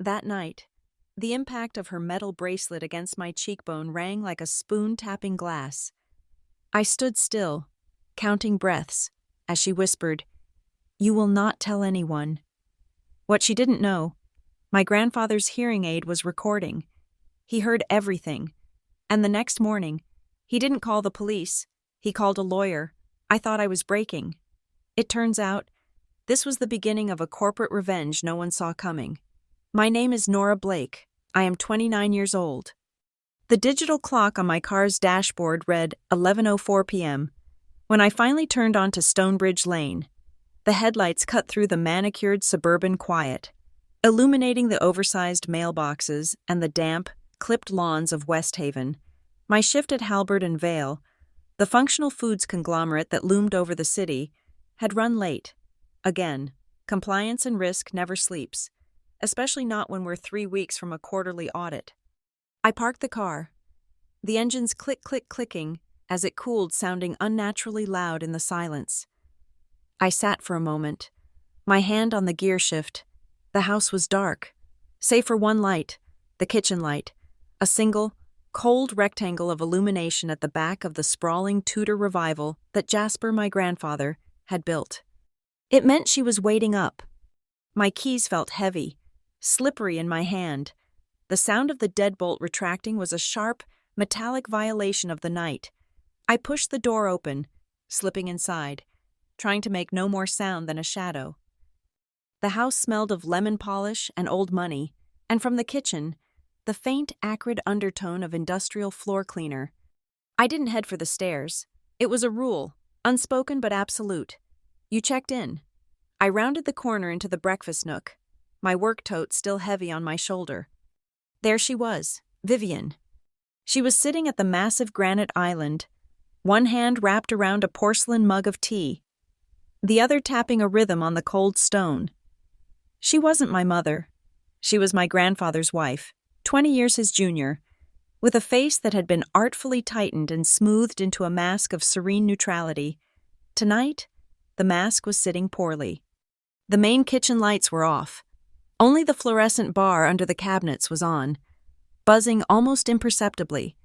That night, the impact of her metal bracelet against my cheekbone rang like a spoon tapping glass. I stood still, counting breaths, as she whispered, "You will not tell anyone." What she didn't know, my grandfather's hearing aid was recording. He heard everything. And the next morning, he didn't call the police. He called a lawyer. I thought I was breaking. It turns out, this was the beginning of a corporate revenge no one saw coming. My name is Nora Blake. I am 29 years old. The digital clock on my car's dashboard read 11:04 p.m. When I finally turned onto Stonebridge Lane. The headlights cut through the manicured suburban quiet, illuminating the oversized mailboxes and the damp, clipped lawns of West Haven. My shift at Halberd and Vale, the functional foods conglomerate that loomed over the city, had run late. Again, compliance and risk never sleeps, especially not when we're 3 weeks from a quarterly audit. I parked the car, the engine's clicking as it cooled, sounding unnaturally loud in the silence. I sat for a moment, my hand on the gear shift. The house was dark, save for one light, the kitchen light, a single, cold rectangle of illumination at the back of the sprawling Tudor revival that Jasper, my grandfather, had built. It meant she was waiting up. My keys felt heavy, slippery in my hand. The sound of the deadbolt retracting was a sharp, metallic violation of the night. I pushed the door open, slipping inside, trying to make no more sound than a shadow. The house smelled of lemon polish and old money, and from the kitchen, the faint, acrid undertone of industrial floor cleaner. I didn't head for the stairs. It was a rule, unspoken but absolute. You checked in. I rounded the corner into the breakfast nook, my work tote still heavy on my shoulder. There she was, Vivian. She was sitting at the massive granite island, one hand wrapped around a porcelain mug of tea, the other tapping a rhythm on the cold stone. She wasn't my mother. She was my grandfather's wife, 20 years his junior, with a face that had been artfully tightened and smoothed into a mask of serene neutrality. Tonight, the mask was sitting poorly. The main kitchen lights were off. Only the fluorescent bar under the cabinets was on, buzzing almost imperceptibly,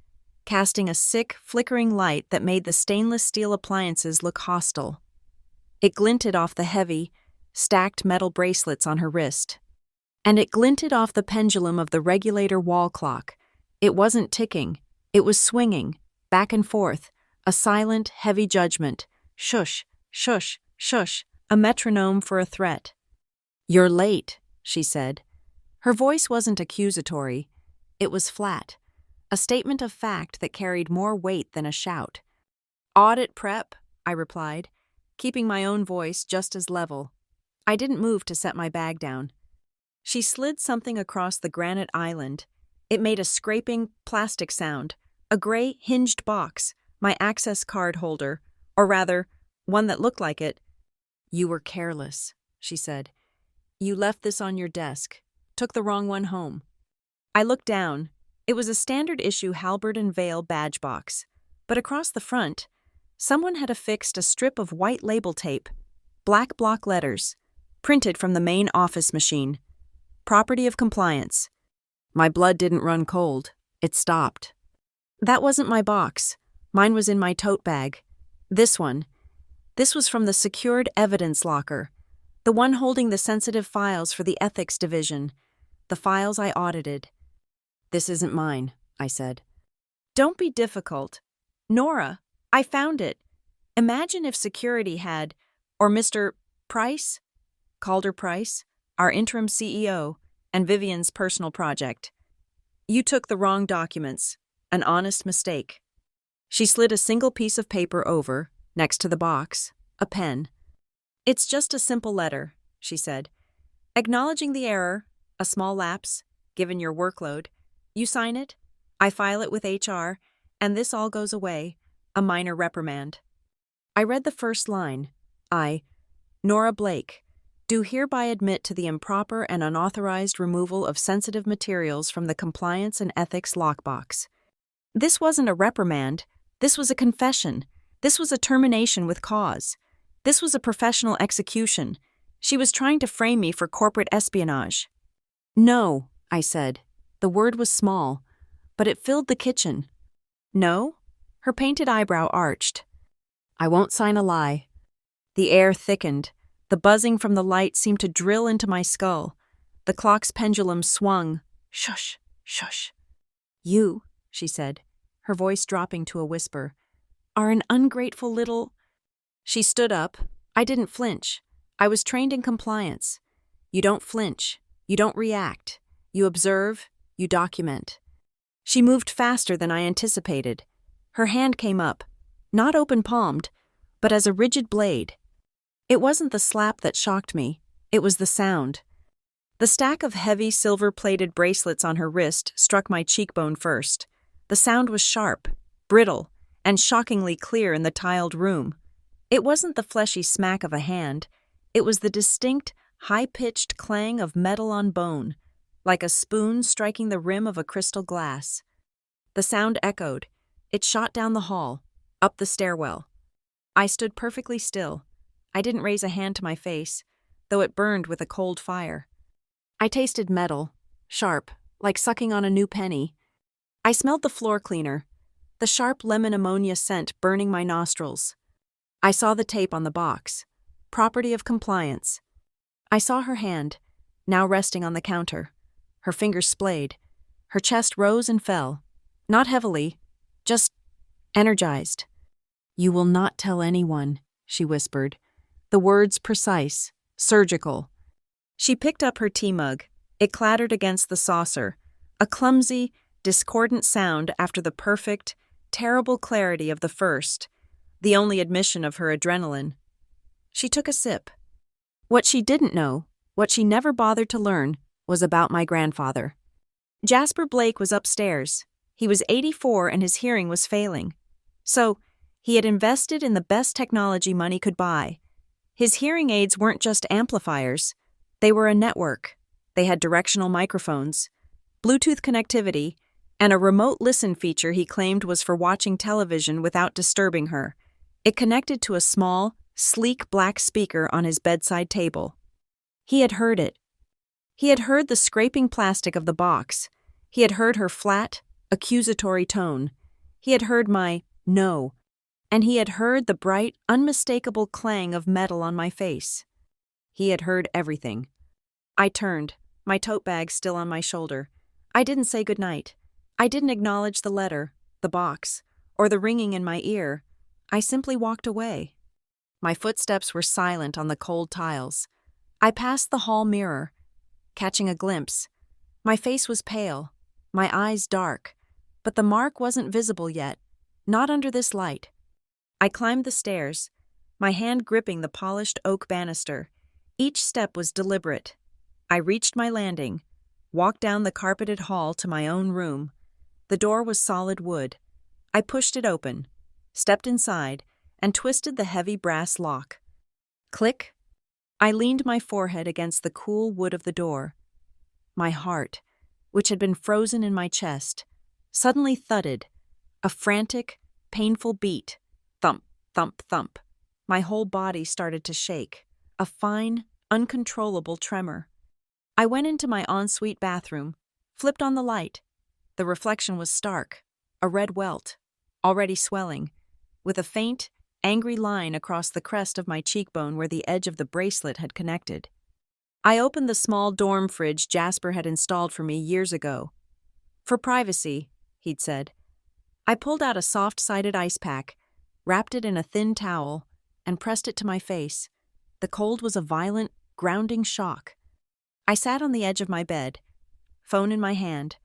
casting a sick, flickering light that made the stainless steel appliances look hostile. It glinted off the heavy, stacked metal bracelets on her wrist. And it glinted off the pendulum of the regulator wall clock. It wasn't ticking. It was swinging, back and forth, a silent, heavy judgment. Shush, shush, shush, a metronome for a threat. "You're late," she said. Her voice wasn't accusatory. It was flat, a statement of fact that carried more weight than a shout. "Audit prep," I replied, keeping my own voice just as level. I didn't move to set my bag down. She slid something across the granite island. It made a scraping, plastic sound, a gray, hinged box, my access card holder, or rather, one that looked like it. "You were careless," she said. "You left this on your desk, took the wrong one home." I looked down. It was a standard issue Halberd and Vale badge box, but across the front, someone had affixed a strip of white label tape, black block letters, printed from the main office machine. Property of compliance. My blood didn't run cold. It stopped. That wasn't my box. Mine was in my tote bag. This one. This was from the secured evidence locker, the one holding the sensitive files for the ethics division, the files I audited. "This isn't mine," I said. "Don't be difficult. Nora, I found it. Imagine if security had, or Mr. Price, Calder Price, our interim CEO, and Vivian's personal project. You took the wrong documents, an honest mistake." She slid a single piece of paper over, next to the box, a pen. "It's just a simple letter," she said. "Acknowledging the error, a small lapse, given your workload. You sign it, I file it with HR, and this all goes away, a minor reprimand." I read the first line. Nora Blake, do hereby admit to the improper and unauthorized removal of sensitive materials from the Compliance and Ethics lockbox. This wasn't a reprimand. This was a confession. This was a termination with cause. This was a professional execution. She was trying to frame me for corporate espionage. No, I said. The word was small, but it filled the kitchen. No? Her painted eyebrow arched. I won't sign a lie. The air thickened. The buzzing from the light seemed to drill into my skull. The clock's pendulum swung. Shush, shush. You, she said, her voice dropping to a whisper, are an ungrateful little... She stood up. I didn't flinch. I was trained in compliance. You don't flinch. You don't react. You observe. You document. She moved faster than I anticipated. Her hand came up, not open-palmed, but as a rigid blade. It wasn't the slap that shocked me. It was the sound. The stack of heavy silver-plated bracelets on her wrist struck my cheekbone first. The sound was sharp, brittle, and shockingly clear in the tiled room. It wasn't the fleshy smack of a hand. It was the distinct, high-pitched clang of metal on bone, like a spoon striking the rim of a crystal glass. The sound echoed. It shot down the hall, up the stairwell. I stood perfectly still. I didn't raise a hand to my face, though it burned with a cold fire. I tasted metal, sharp, like sucking on a new penny. I smelled the floor cleaner, the sharp lemon ammonia scent burning my nostrils. I saw the tape on the box, property of compliance. I saw her hand, now resting on the counter. Her fingers splayed. Her chest rose and fell, not heavily, just energized. You will not tell anyone, she whispered, the words precise, surgical. She picked up her tea mug. It clattered against the saucer, a clumsy, discordant sound after the perfect, terrible clarity of the first, the only admission of her adrenaline. She took a sip. What she didn't know, what she never bothered to learn, was about my grandfather. Jasper Blake was upstairs. He was 84 and his hearing was failing. So, he had invested in the best technology money could buy. His hearing aids weren't just amplifiers. They were a network. They had directional microphones, Bluetooth connectivity, and a remote listen feature he claimed was for watching television without disturbing her. It connected to a small, sleek black speaker on his bedside table. He had heard it. He had heard the scraping plastic of the box. He had heard her flat, accusatory tone. He had heard my no, and he had heard the bright, unmistakable clang of metal on my face. He had heard everything. I turned, my tote bag still on my shoulder. I didn't say goodnight. I didn't acknowledge the letter, the box, or the ringing in my ear. I simply walked away. My footsteps were silent on the cold tiles. I passed the hall mirror, catching a glimpse. My face was pale, my eyes dark, but the mark wasn't visible yet, not under this light. I climbed the stairs, my hand gripping the polished oak banister. Each step was deliberate. I reached my landing, walked down the carpeted hall to my own room. The door was solid wood. I pushed it open, stepped inside, and twisted the heavy brass lock. Click. I leaned my forehead against the cool wood of the door. My heart, which had been frozen in my chest, suddenly thudded, a frantic, painful beat. Thump, thump, thump. My whole body started to shake, a fine, uncontrollable tremor. I went into my ensuite bathroom, flipped on the light. The reflection was stark, a red welt, already swelling, with a faint, angry line across the crest of my cheekbone where the edge of the bracelet had connected. I opened the small dorm fridge Jasper had installed for me years ago. For privacy, he'd said. I pulled out a soft-sided ice pack, wrapped it in a thin towel, and pressed it to my face. The cold was a violent, grounding shock. I sat on the edge of my bed, phone in my hand.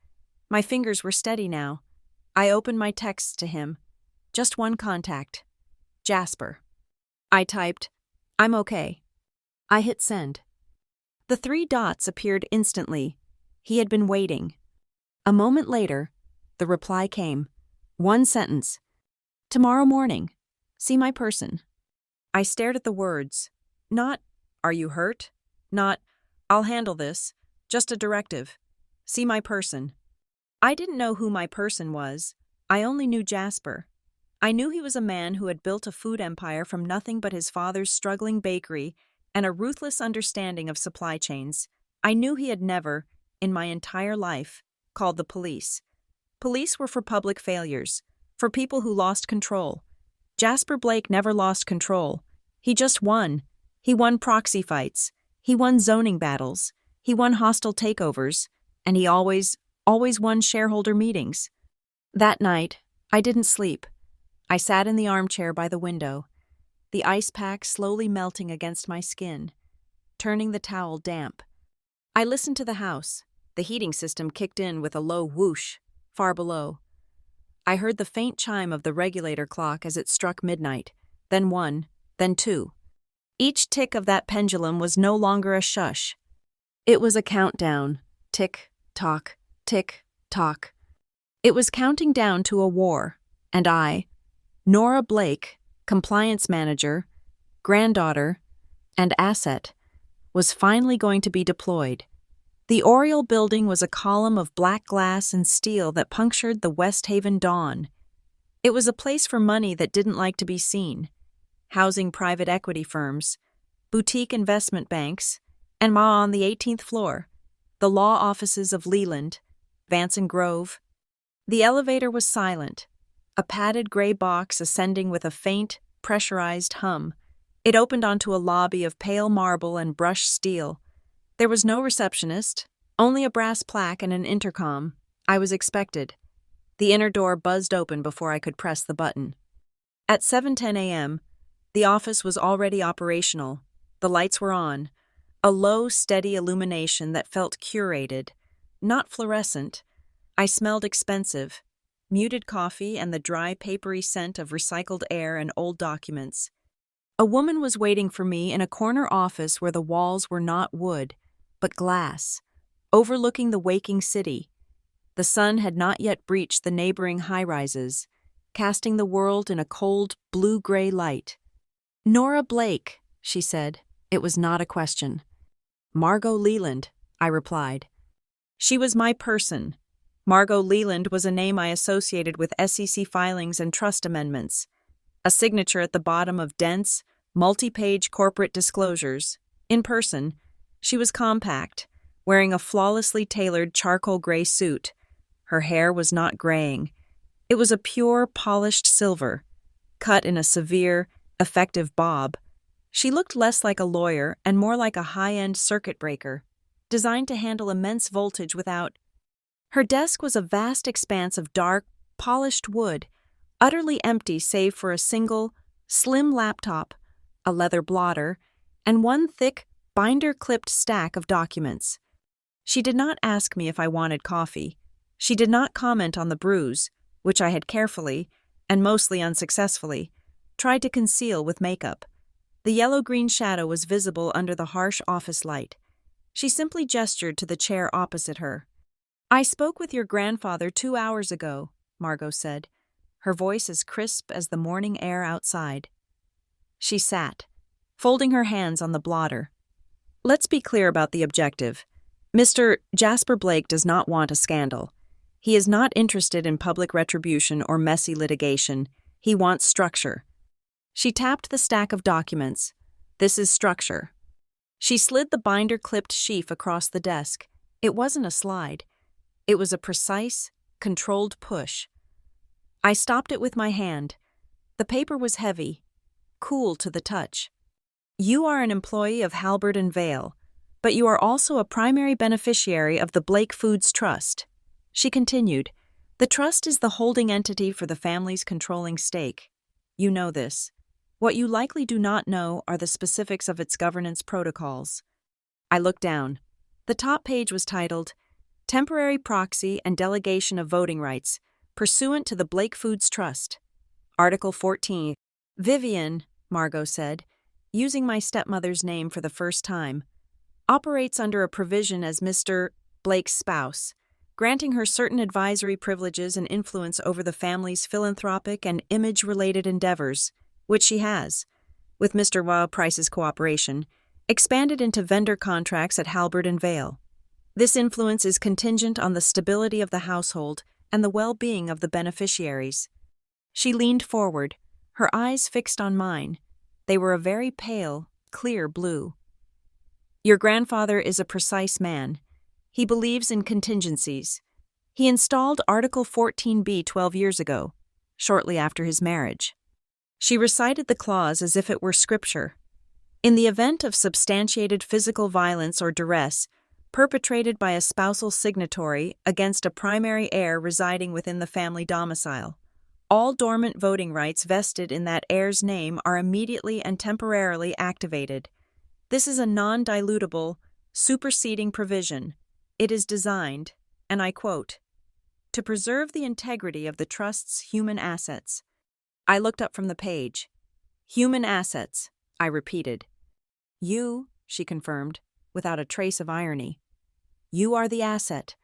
My fingers were steady now. I opened my texts to him. Just one contact. Jasper. I typed, "I'm okay." I hit send. The 3 dots appeared instantly. He had been waiting. A moment later, the reply came. One sentence. "Tomorrow morning. See my person." I stared at the words. Not, "Are you hurt?" Not, "I'll handle this." Just a directive. See my person. I didn't know who my person was. I only knew Jasper. I knew he was a man who had built a food empire from nothing but his father's struggling bakery and a ruthless understanding of supply chains. I knew he had never, in my entire life, called the police. Police were for public failures, for people who lost control. Jasper Blake never lost control. He just won. He won proxy fights. He won zoning battles. He won hostile takeovers. And he always won shareholder meetings. That night, I didn't sleep. I sat in the armchair by the window, the ice pack slowly melting against my skin, turning the towel damp. I listened to the house. The heating system kicked in with a low whoosh, far below. I heard the faint chime of the regulator clock as it struck midnight, then 1, then 2. Each tick of that pendulum was no longer a shush. It was a countdown. Tick, tock, tick, tock. It was counting down to a war, and I, Nora Blake, compliance manager, granddaughter, and asset, was finally going to be deployed. The Oriole building was a column of black glass and steel that punctured the West Haven dawn. It was a place for money that didn't like to be seen, housing private equity firms, boutique investment banks, and on the 18th floor, the law offices of Leland, Vance and Grove. The elevator was silent, a padded gray box ascending with a faint, pressurized hum. It opened onto a lobby of pale marble and brushed steel. There was no receptionist, only a brass plaque and an intercom. I was expected. The inner door buzzed open before I could press the button. At 7:10 a.m., the office was already operational. The lights were on, a low, steady illumination that felt curated, not fluorescent. I smelled expensive, muted coffee and the dry, papery scent of recycled air and old documents. A woman was waiting for me in a corner office where the walls were not wood, but glass, overlooking the waking city. The sun had not yet breached the neighboring high-rises, casting the world in a cold, blue-gray light. "Nora Blake," she said. It was not a question. "Margot Leland," I replied. She was my person. Margot Leland was a name I associated with SEC filings and trust amendments, a signature at the bottom of dense, multi-page corporate disclosures. In person, she was compact, wearing a flawlessly tailored charcoal gray suit. Her hair was not graying. It was a pure, polished silver, cut in a severe, effective bob. She looked less like a lawyer and more like a high-end circuit breaker, designed to handle immense voltage without. Her desk was a vast expanse of dark, polished wood, utterly empty save for a single, slim laptop, a leather blotter, and one thick, binder-clipped stack of documents. She did not ask me if I wanted coffee. She did not comment on the bruise, which I had carefully, and mostly unsuccessfully, tried to conceal with makeup. The yellow-green shadow was visible under the harsh office light. She simply gestured to the chair opposite her. "I spoke with your grandfather 2 hours ago," Margot said, her voice as crisp as the morning air outside. She sat, folding her hands on the blotter. "Let's be clear about the objective. Mr. Jasper Blake does not want a scandal. He is not interested in public retribution or messy litigation. He wants structure." She tapped the stack of documents. "This is structure." She slid the binder-clipped sheaf across the desk. It wasn't a slide. It was a precise, controlled push. I stopped it with my hand. The paper was heavy, cool to the touch. "You are an employee of Halbert and Vale, but you are also a primary beneficiary of the Blake Foods Trust." She continued, "The trust is the holding entity for the family's controlling stake. You know this. What you likely do not know are the specifics of its governance protocols." I looked down. The top page was titled, "Temporary Proxy and Delegation of Voting Rights, Pursuant to the Blake Foods Trust." Article 14. "Vivian," Margot said, using my stepmother's name for the first time, "operates under a provision as Mr. Blake's spouse, granting her certain advisory privileges and influence over the family's philanthropic and image-related endeavors, which she has, with Mr. Price's cooperation, expanded into vendor contracts at Halbert and Vale. This influence is contingent on the stability of the household and the well-being of the beneficiaries." She leaned forward, her eyes fixed on mine. They were a very pale, clear blue. "Your grandfather is a precise man. He believes in contingencies. He installed Article 14b 12 years ago, shortly after his marriage. She recited the clause as if it were scripture. In the event of substantiated physical violence or duress perpetrated by a spousal signatory against a primary heir residing within the family domicile, all dormant voting rights vested in that heir's name are immediately and temporarily activated. This is a non-dilutable, superseding provision. It is designed, and I quote, to preserve the integrity of the trust's human assets. I looked up from the page. Human assets, I repeated. You, she confirmed, without a trace of irony. You are the asset.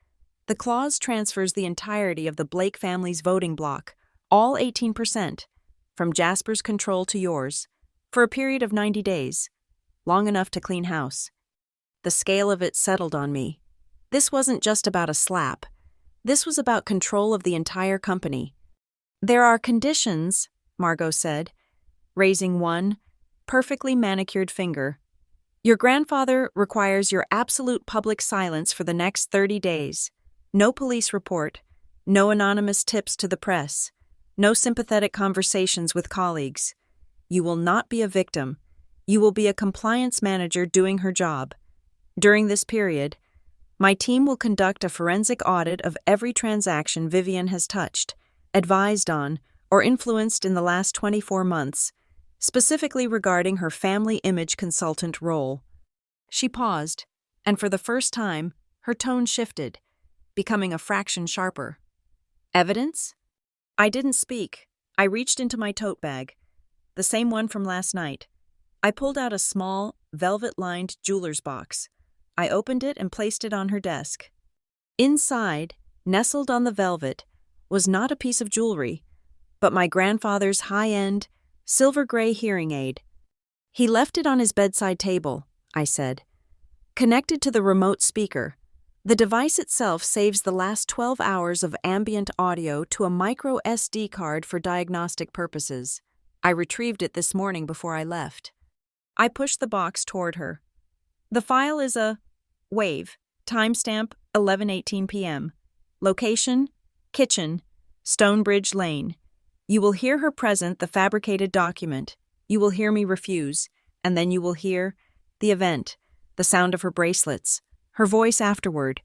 The clause transfers the entirety of the Blake family's voting block, all 18%, from Jasper's control to yours, for a period of 90 days, long enough to clean house. The scale of it settled on me. This wasn't just about a slap. This was about control of the entire company. There are conditions, Margot said, raising one perfectly manicured finger. Your grandfather requires your absolute public silence for the next 30 days. No police report, no anonymous tips to the press, no sympathetic conversations with colleagues. You will not be a victim. You will be a compliance manager doing her job. During this period, my team will conduct a forensic audit of every transaction Vivian has touched, advised on, or influenced in the last 24 months, specifically regarding her family image consultant role. She paused, and for the first time, her tone shifted, becoming a fraction sharper. Evidence? I didn't speak. I reached into my tote bag, the same one from last night. I pulled out a small, velvet-lined jeweler's box. I opened it and placed it on her desk. Inside, nestled on the velvet, was not a piece of jewelry, but my grandfather's high-end, silver-gray hearing aid. He left it on his bedside table, I said. Connected to the remote speaker, the device itself saves the last 12 hours of ambient audio to a micro SD card for diagnostic purposes. I retrieved it this morning before I left. I pushed the box toward her. The file is a WAV, timestamp 11:18 p.m. Location, kitchen, Stonebridge Lane. You will hear her present the fabricated document. You will hear me refuse, and then you will hear the event, the sound of her bracelets, her voice afterward.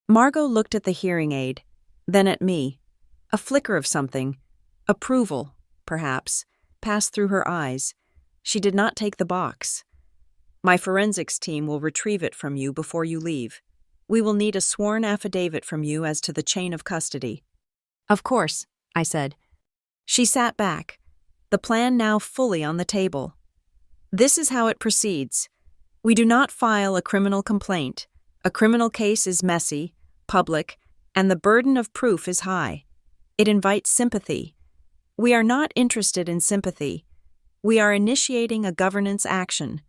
Margot looked at the hearing aid, then at me. A flicker of something, approval, perhaps, passed through her eyes. She did not take the box. My forensics team will retrieve it from you before you leave. We will need a sworn affidavit from you as to the chain of custody. Of course, I said. She sat back, the plan now fully on the table. This is how it proceeds. We do not file a criminal complaint. A criminal case is messy, public, and the burden of proof is high. It invites sympathy. We are not interested in sympathy. We are initiating a governance action.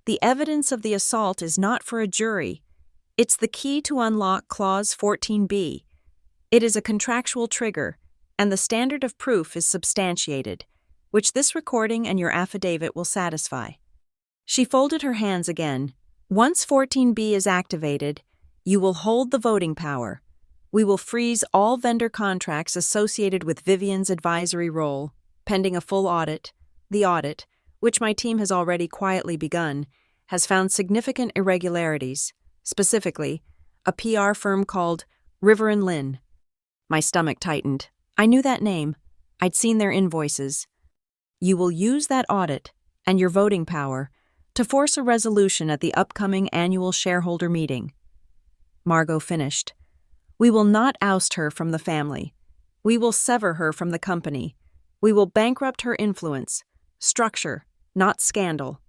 The evidence of the assault is not for a jury. It's the key to unlock Clause 14b. It is a contractual trigger, and the standard of proof is substantiated, which this recording and your affidavit will satisfy. She folded her hands again. Once 14b is activated, you will hold the voting power. We will freeze all vendor contracts associated with Vivian's advisory role, pending a full audit. The audit, which my team has already quietly begun, has found significant irregularities, specifically, a PR firm called River & Lynn. My stomach tightened. I knew that name. I'd seen their invoices. You will use that audit and your voting power to force a resolution at the upcoming annual shareholder meeting. Margot finished. We will not oust her from the family. We will sever her from the company. We will bankrupt her influence. Structure, not scandal.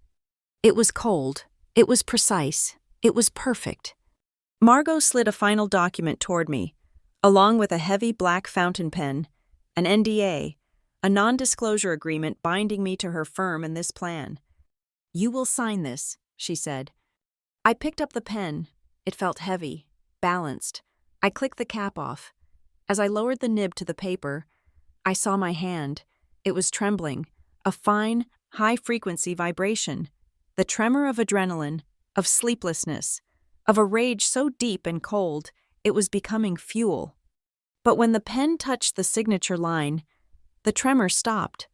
It was cold. It was precise. It was perfect. Margot slid a final document toward me, along with a heavy black fountain pen, an NDA, a non-disclosure agreement binding me to her firm and this plan. You will sign this, she said. I picked up the pen. It felt heavy, balanced. I clicked the cap off. As I lowered the nib to the paper, I saw my hand. It was trembling, a fine, high-frequency vibration, the tremor of adrenaline, of sleeplessness. of a rage so deep and cold it was becoming fuel. But when the pen touched the signature line, the tremor stopped.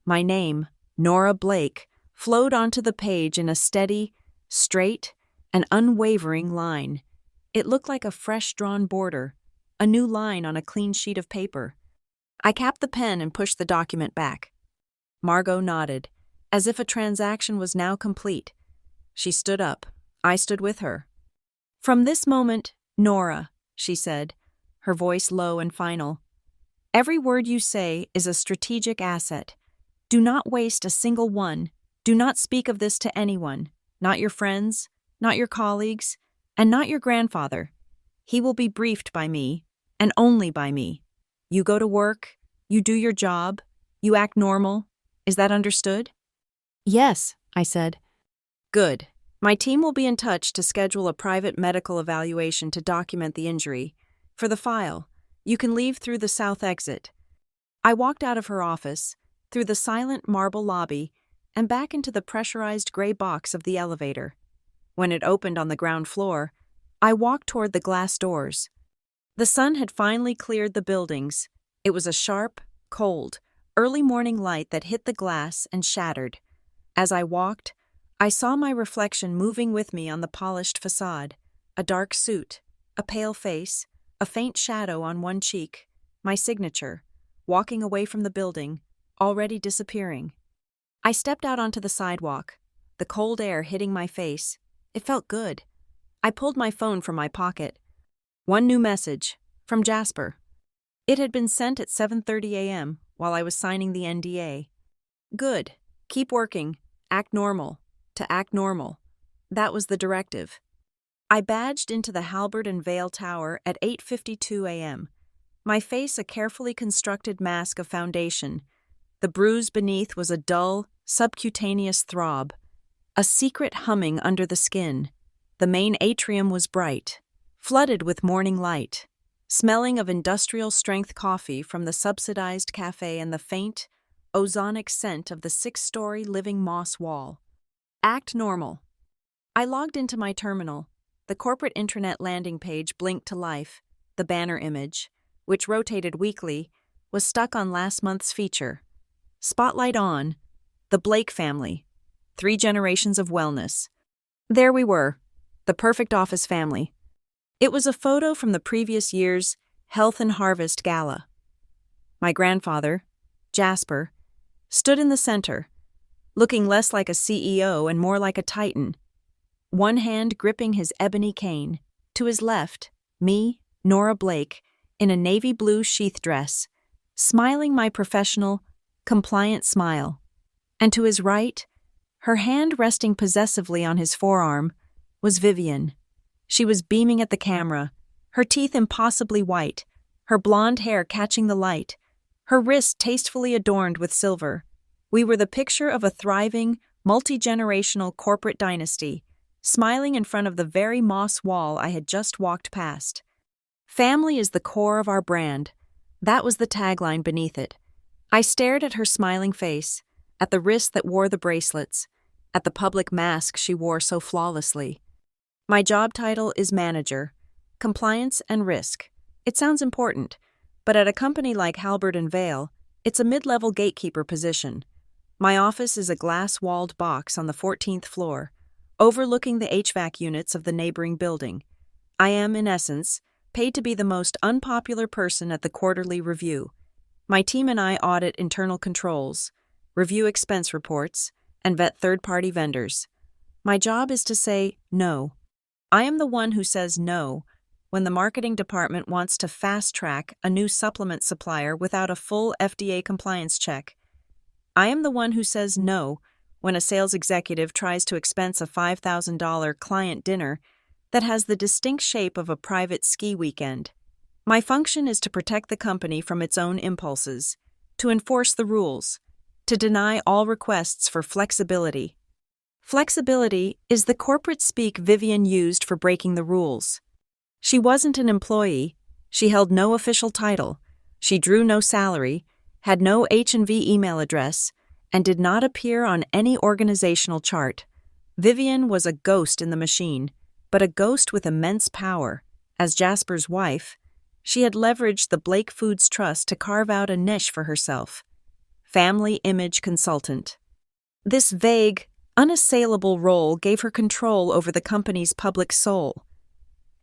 My name, Nora Blake, flowed onto the page in a steady, straight, and unwavering line. It looked like a fresh-drawn border, a new line on a clean sheet of paper. I capped the pen and pushed the document back. Margot nodded, as if a transaction was now complete. She stood up. I stood with her. "From this moment, Nora," she said, her voice low and final, "every word you say is a strategic asset. Do not waste a single one. Do not speak of this to anyone, not your friends, not your colleagues, and not your grandfather. He will be briefed by me, and only by me. You go to work, you do your job, you act normal. Is that understood?" "Yes," I said. "Good. My team will be in touch to schedule a private medical evaluation to document the injury. For the file, you can leave through the south exit." I walked out of her office, through the silent marble lobby, and back into the pressurized gray box of the elevator. When it opened on the ground floor, I walked toward the glass doors. The sun had finally cleared the buildings. It was a sharp, cold, early morning light that hit the glass and shattered. As I walked, I saw my reflection moving with me on the polished facade, a dark suit, a pale face, a faint shadow on one cheek, my signature, walking away from the building, already disappearing. I stepped out onto the sidewalk, the cold air hitting my face. It felt good. I pulled my phone from my pocket. One new message, from Jasper. It had been sent at 7:30 a.m. while I was signing the NDA. "Good. Keep working. Act normal. To act normal." That was the directive. I badged into the Halberd and Vale Tower at 8:52 a.m., my face a carefully constructed mask of foundation. The bruise beneath was a dull, subcutaneous throb, a secret humming under the skin. The main atrium was bright, flooded with morning light, smelling of industrial-strength coffee from the subsidized cafe and the faint, ozonic scent of the 6-story living moss wall. Act normal. I logged into my terminal. The corporate intranet landing page blinked to life. The banner image, which rotated weekly, was stuck on last month's feature. Spotlight on. The Blake family. 3 generations of wellness. There we were. The perfect office family. It was a photo from the previous year's Health and Harvest Gala. My grandfather, Jasper, stood in the center, looking less like a CEO and more like a titan, one hand gripping his ebony cane. To his left, me, Nora Blake, in a navy blue sheath dress, smiling my professional, compliant smile. And to his right, her hand resting possessively on his forearm, was Vivian. She was beaming at the camera, her teeth impossibly white, her blonde hair catching the light, her wrist tastefully adorned with silver. We were the picture of a thriving, multi-generational corporate dynasty, smiling in front of the very moss wall I had just walked past. "Family is the core of our brand." That was the tagline beneath it. I stared at her smiling face, at the wrist that wore the bracelets, at the public mask she wore so flawlessly. My job title is manager, compliance and risk. It sounds important, but at a company like Halberd and Vale, it's a mid-level gatekeeper position. My office is a glass-walled box on the 14th floor, overlooking the HVAC units of the neighboring building. I am, in essence, paid to be the most unpopular person at the quarterly review. My team and I audit internal controls, review expense reports, and vet third-party vendors. My job is to say no. I am the one who says no when the marketing department wants to fast-track a new supplement supplier without a full FDA compliance check. I am the one who says no when a sales executive tries to expense a $5,000 client dinner that has the distinct shape of a private ski weekend. My function is to protect the company from its own impulses, to enforce the rules, to deny all requests for flexibility. Flexibility is the corporate speak Vivian used for breaking the rules. She wasn't an employee, she held no official title, she drew no salary, had no H&V email address, and did not appear on any organizational chart. Vivian was a ghost in the machine, but a ghost with immense power. As Jasper's wife, she had leveraged the Blake Foods Trust to carve out a niche for herself. Family image consultant. This vague, unassailable role gave her control over the company's public soul.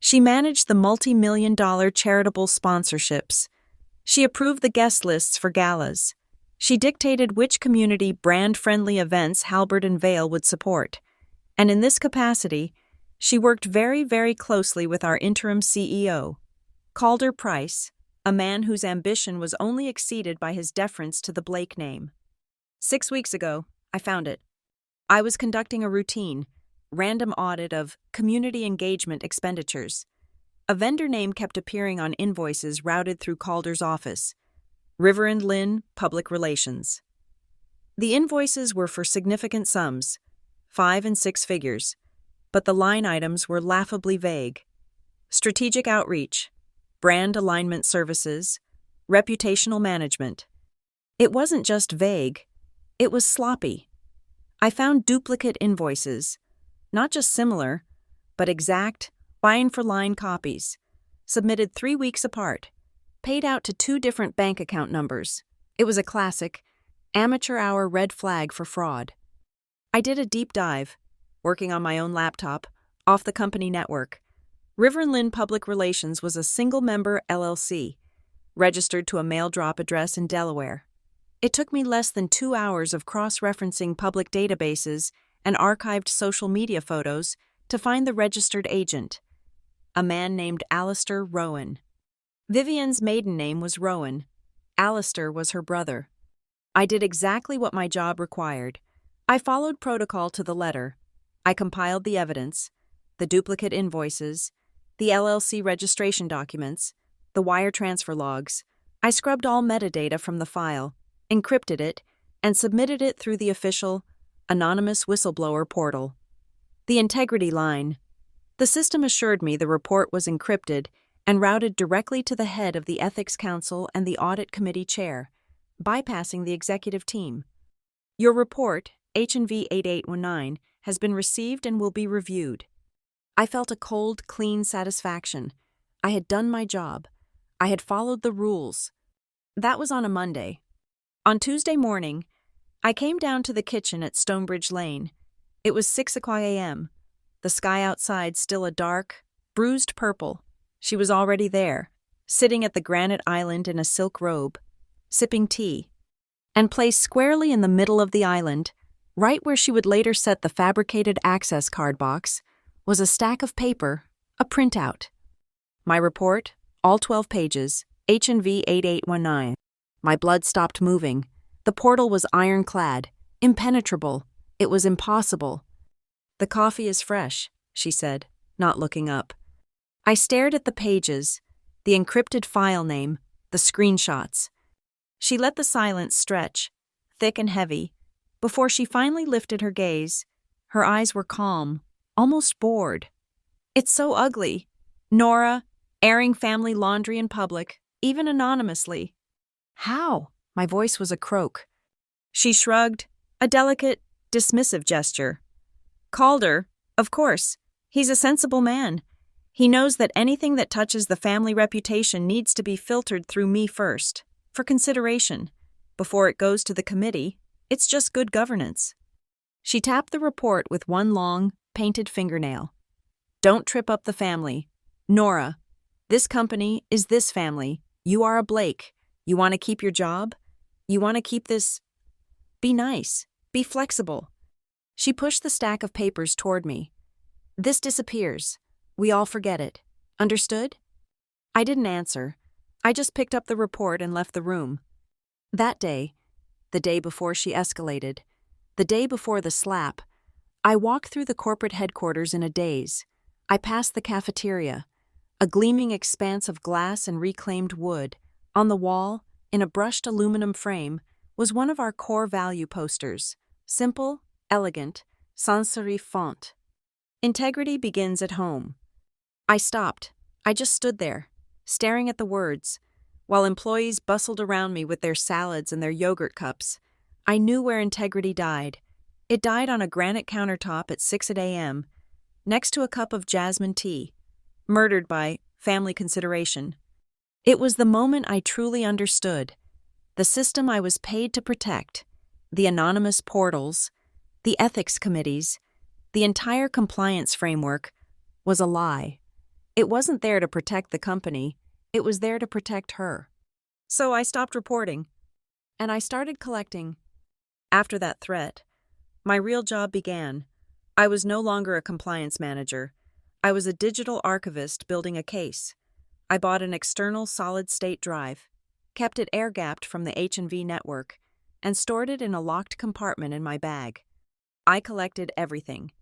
She managed the multi-million-dollar charitable sponsorships. She approved the guest lists for galas. She dictated which community brand-friendly events Halbert and Vale would support. And in this capacity, she worked very, very closely with our interim CEO, Calder Price, a man whose ambition was only exceeded by his deference to the Blake name. 6 weeks ago, I found it. I was conducting a routine, random audit of community engagement expenditures. A vendor name kept appearing on invoices routed through Calder's office. River and Lynn Public Relations. The invoices were for significant sums, 5 and 6 figures, but the line items were laughably vague. Strategic outreach, brand alignment services, reputational management. It wasn't just vague, it was sloppy. I found duplicate invoices, not just similar, but exact, line-for-line copies, submitted 3 weeks apart, paid out to 2 different bank account numbers. It was a classic, amateur hour red flag for fraud. I did a deep dive, working on my own laptop, off the company network. River and Lynn Public Relations was a single-member LLC, registered to a mail drop address in Delaware. It took me less than 2 hours of cross-referencing public databases and archived social media photos to find the registered agent, a man named Alistair Rowan. Vivian's maiden name was Rowan. Alistair was her brother. I did exactly what my job required. I followed protocol to the letter. I compiled the evidence, the duplicate invoices, the LLC registration documents, the wire transfer logs. I scrubbed all metadata from the file, encrypted it, and submitted it through the official, anonymous whistleblower portal. The integrity line. The system assured me the report was encrypted and routed directly to the head of the Ethics Council and the Audit Committee chair, bypassing the executive team. Your report, H&V 8819, has been received and will be reviewed. I felt a cold, clean satisfaction. I had done my job. I had followed the rules. That was on a Monday. On Tuesday morning, I came down to the kitchen at Stonebridge Lane. It was 6:00 a.m., the sky outside still a dark, bruised purple. She was already there, sitting at the granite island in a silk robe, sipping tea, and placed squarely in the middle of the island, right where she would later set the fabricated access card box, was a stack of paper, a printout. My report, all 12 pages, H&V 8819. My blood stopped moving. The portal was ironclad, impenetrable. It was impossible. "The coffee is fresh," she said, not looking up. I stared at the pages, the encrypted file name, the screenshots. She let the silence stretch, thick and heavy, before she finally lifted her gaze. Her eyes were calm, almost bored. "It's so ugly. Nora, airing family laundry in public, even anonymously." "How?" My voice was a croak. She shrugged, a delicate, dismissive gesture. "Calder, of course. He's a sensible man. He knows that anything that touches the family reputation needs to be filtered through me first, for consideration. Before it goes to the committee, it's just good governance." She tapped the report with one long, painted fingernail. "Don't trip up the family. Nora, this company is this family. You are a Blake. You want to keep your job? You want to keep this? Be nice. Be flexible." She pushed the stack of papers toward me. "This disappears. We all forget it. Understood?" I didn't answer. I just picked up the report and left the room. That day, the day before she escalated, the day before the slap, I walked through the corporate headquarters in a daze. I passed the cafeteria, a gleaming expanse of glass and reclaimed wood. On the wall, in a brushed aluminum frame, was one of our core value posters. Simple, elegant, sans serif font. "Integrity begins at home." I stopped. I just stood there, staring at the words, while employees bustled around me with their salads and their yogurt cups. I knew where integrity died. It died on a granite countertop at 6 a.m., next to a cup of jasmine tea, murdered by family consideration. It was the moment I truly understood. The system I was paid to protect, the anonymous portals, the ethics committees, the entire compliance framework, was a lie. It wasn't there to protect the company, it was there to protect her. So I stopped reporting, and I started collecting. After that threat, my real job began. I was no longer a compliance manager. I was a digital archivist building a case. I bought an external solid-state drive, kept it air-gapped from the H&V network, and stored it in a locked compartment in my bag. I collected everything.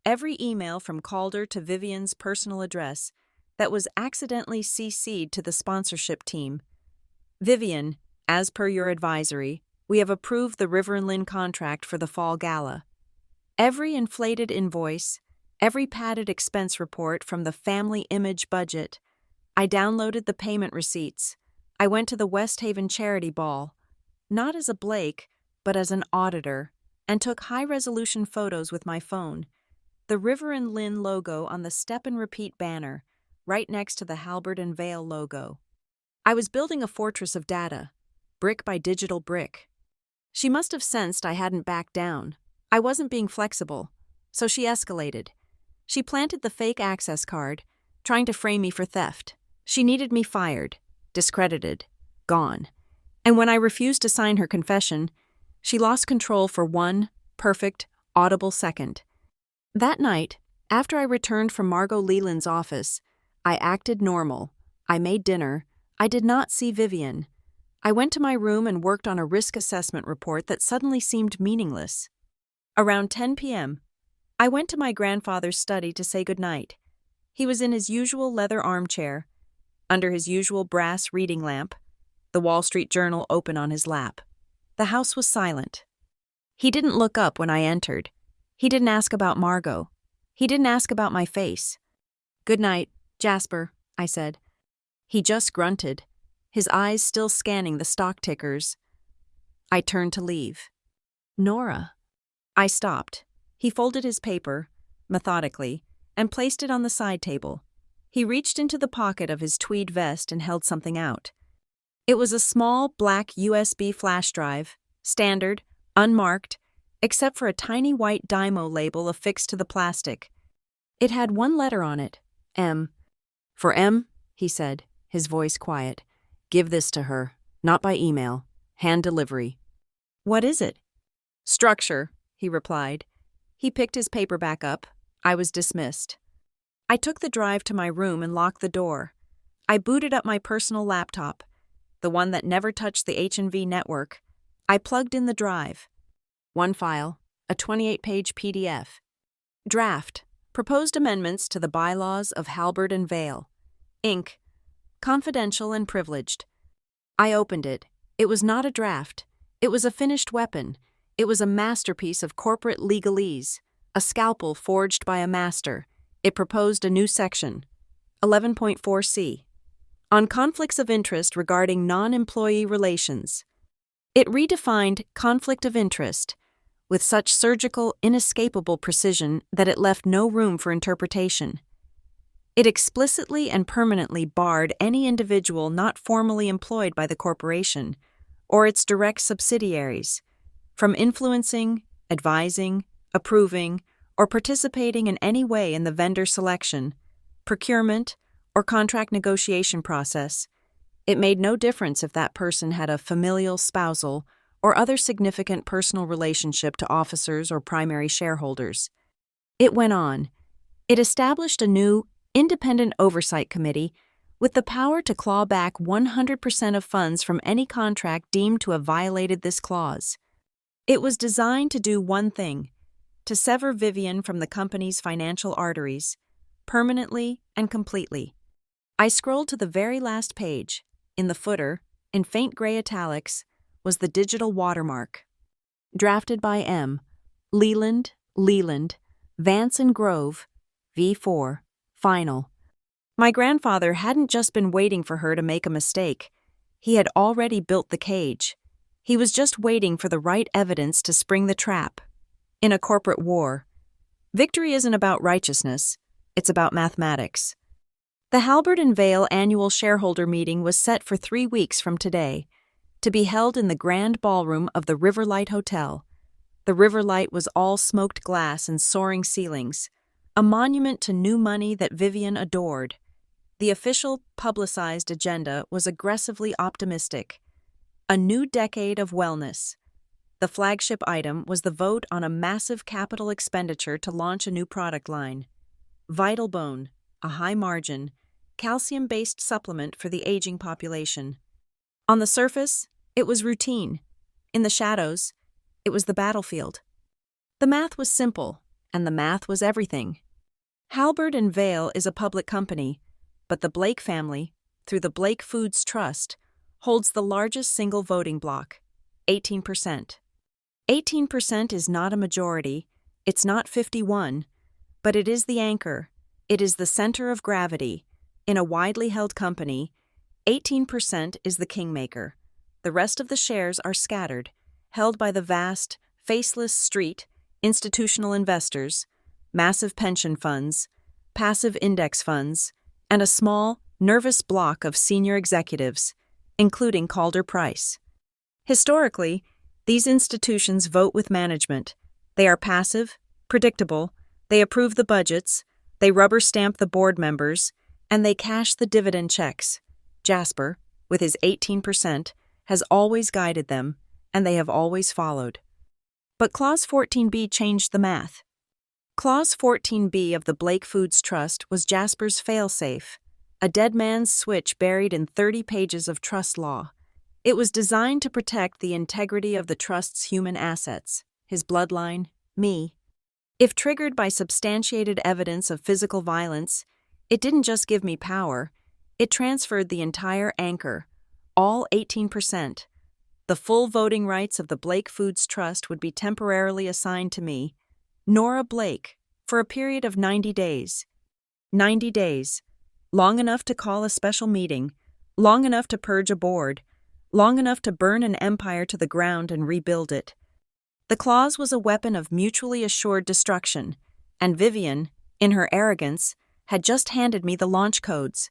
Every email from Calder to Vivian's personal address that was accidentally CC'd to the sponsorship team. Vivian, as per your advisory, we have approved the River and Lynn contract for the fall gala. Every inflated invoice, every padded expense report from the family image budget. I downloaded the payment receipts. I went to the West Haven charity ball, not as a Blake, but as an auditor, and took high-resolution photos with my phone. The River and Lynn logo on the Step and Repeat banner, right next to the Halberd and Vale logo. I was building a fortress of data, brick by digital brick. She must have sensed I hadn't backed down. I wasn't being flexible, so she escalated. She planted the fake access card, trying to frame me for theft. She needed me fired, discredited, gone. And when I refused to sign her confession, she lost control for one perfect, audible second. That night, after I returned from Margot Leland's office, I acted normal. I made dinner. I did not see Vivian. I went to my room and worked on a risk assessment report that suddenly seemed meaningless. Around 10 p.m., I went to my grandfather's study to say goodnight. He was in his usual leather armchair, under his usual brass reading lamp, the Wall Street Journal open on his lap. The house was silent. He didn't look up when I entered. He didn't ask about Margot. He didn't ask about my face. "Good night, Jasper," I said. He just grunted, his eyes still scanning the stock tickers. I turned to leave. "Nora." I stopped. He folded his paper, methodically, and placed it on the side table. He reached into the pocket of his tweed vest and held something out. It was a small black USB flash drive, standard, unmarked, except for a tiny white Dymo label affixed to the plastic. It had one letter on it, M. "For M," he said, his voice quiet. "Give this to her, not by email, hand delivery." "What is it?" "Structure," he replied. He picked his paper back up. I was dismissed. I took the drive to my room and locked the door. I booted up my personal laptop, the one that never touched the H&V network. I plugged in the drive. One file, a 28-page PDF. Draft, proposed amendments to the bylaws of Halberd and Vale. Inc. Confidential and privileged. I opened it. It was not a draft. It was a finished weapon. It was a masterpiece of corporate legalese, a scalpel forged by a master. It proposed a new section, 11.4c, on conflicts of interest regarding non-employee relations. It redefined conflict of interest with such surgical, inescapable precision that it left no room for interpretation. It explicitly and permanently barred any individual not formally employed by the corporation or its direct subsidiaries from influencing, advising, approving, or participating in any way in the vendor selection, procurement, or contract negotiation process. It made no difference if that person had a familial, spousal, or other significant personal relationship to officers or primary shareholders. It went on. It established a new, independent oversight committee with the power to claw back 100% of funds from any contract deemed to have violated this clause. It was designed to do one thing: to sever Vivian from the company's financial arteries, permanently and completely. I scrolled to the very last page. In the footer, in faint gray italics, was the digital watermark. Drafted by M. Leland, Vance and Grove, V4, final. My grandfather hadn't just been waiting for her to make a mistake. He had already built the cage. He was just waiting for the right evidence to spring the trap. In a corporate war, Victory isn't about righteousness, it's about mathematics. The Halbert and Vale annual shareholder meeting was set for 3 weeks from today, to be held in the grand ballroom of the Riverlight Hotel. The Riverlight was all smoked glass and soaring ceilings, a monument to new money that Vivian adored. The official, publicized agenda was aggressively optimistic. A new decade of wellness. The flagship item was the vote on a massive capital expenditure to launch a new product line. Vital Bone, a high-margin, calcium-based supplement for the aging population. On the surface, it was routine. In the shadows, it was the battlefield. The math was simple, and the math was everything. Halbert and Vale is a public company, but the Blake family, through the Blake Foods Trust, holds the largest single voting bloc, 18%. 18% is not a majority, it's not 51, but it is the anchor, it is the center of gravity. In a widely held company, 18% is the kingmaker. The rest of the shares are scattered, held by the vast, faceless street, institutional investors, massive pension funds, passive index funds, and a small, nervous block of senior executives, including Calder Price. Historically, these institutions vote with management. They are passive, predictable, they approve the budgets, they rubber stamp the board members, and they cash the dividend checks. Jasper, with his 18%, has always guided them, and they have always followed. But Clause 14b changed the math. Clause 14b of the Blake Foods Trust was Jasper's failsafe, a dead man's switch buried in 30 pages of trust law. It was designed to protect the integrity of the trust's human assets, his bloodline, me. If triggered by substantiated evidence of physical violence, it didn't just give me power, it transferred the entire anchor, all 18%. The full voting rights of the Blake Foods Trust would be temporarily assigned to me, Nora Blake, for a period of 90 days. 90 days. Long enough to call a special meeting, long enough to purge a board, long enough to burn an empire to the ground and rebuild it. The clause was a weapon of mutually assured destruction, and Vivian, in her arrogance, had just handed me the launch codes.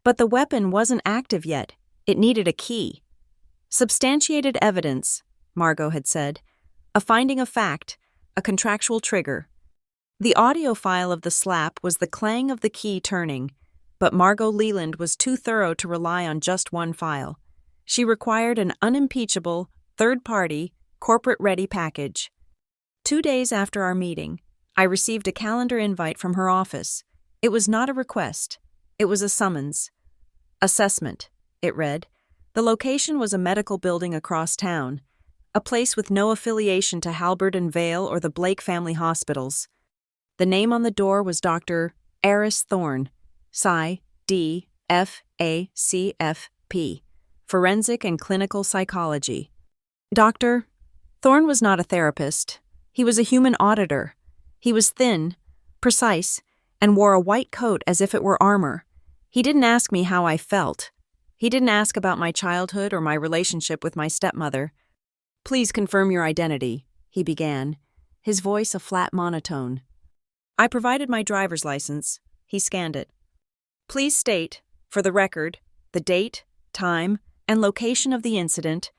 But the weapon wasn't active yet. It needed a key. Substantiated evidence, Margot had said. A finding of fact, a contractual trigger. The audio file of the slap was the clang of the key turning, but Margot Leland was too thorough to rely on just one file. She required an unimpeachable, third-party, corporate-ready package. 2 days after our meeting, I received a calendar invite from her office. It was not a request. It was a summons. Assessment, it read. The location was a medical building across town, a place with no affiliation to Halbert and Vale or the Blake family hospitals. The name on the door was Dr. Eris Thorne, Psy, D, F, A, C, F, P. Forensic and Clinical Psychology. Dr. Thorne was not a therapist. He was a human auditor. He was thin, precise, and wore a white coat as if it were armor. He didn't ask me how I felt. He didn't ask about my childhood or my relationship with my stepmother. "Please confirm your identity," he began, his voice a flat monotone. I provided my driver's license. He scanned it. "Please state, for the record, the date, time, and location of the incident,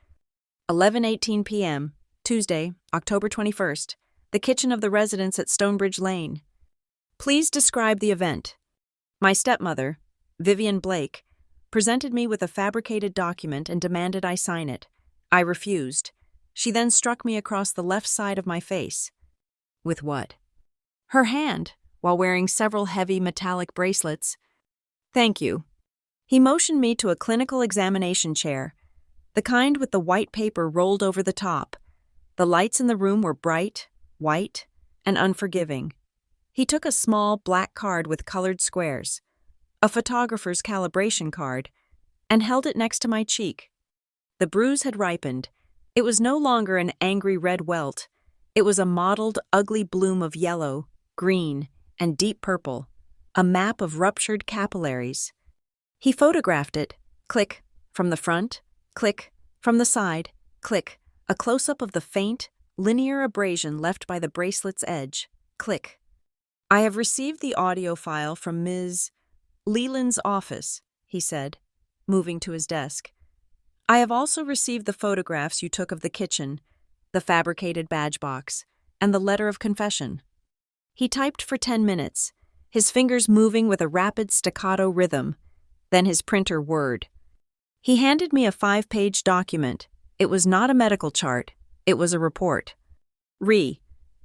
11:18 p.m., Tuesday, October 21st, the kitchen of the residence at Stonebridge Lane. Please describe the event." My stepmother, Vivian Blake, presented me with a fabricated document and demanded I sign it. I refused. She then struck me across the left side of my face. With what? Her hand, while wearing several heavy metallic bracelets. "Thank you." He motioned me to a clinical examination chair, the kind with the white paper rolled over the top. The lights in the room were bright, white, and unforgiving. He took a small black card with colored squares, a photographer's calibration card, and held it next to my cheek. The bruise had ripened. It was no longer an angry red welt. It was a mottled, ugly bloom of yellow, green, and deep purple, a map of ruptured capillaries. He photographed it. Click, from the front, click, from the side, click, a close-up of the faint, linear abrasion left by the bracelet's edge, click. I have received the audio file from Ms. Leland's office, he said, moving to his desk. I have also received the photographs you took of the kitchen, the fabricated badge box, and the letter of confession. He typed for 10 minutes, his fingers moving with a rapid staccato rhythm. Then his printer whirred. He handed me a 5-page document. It was not a medical chart. It was a report.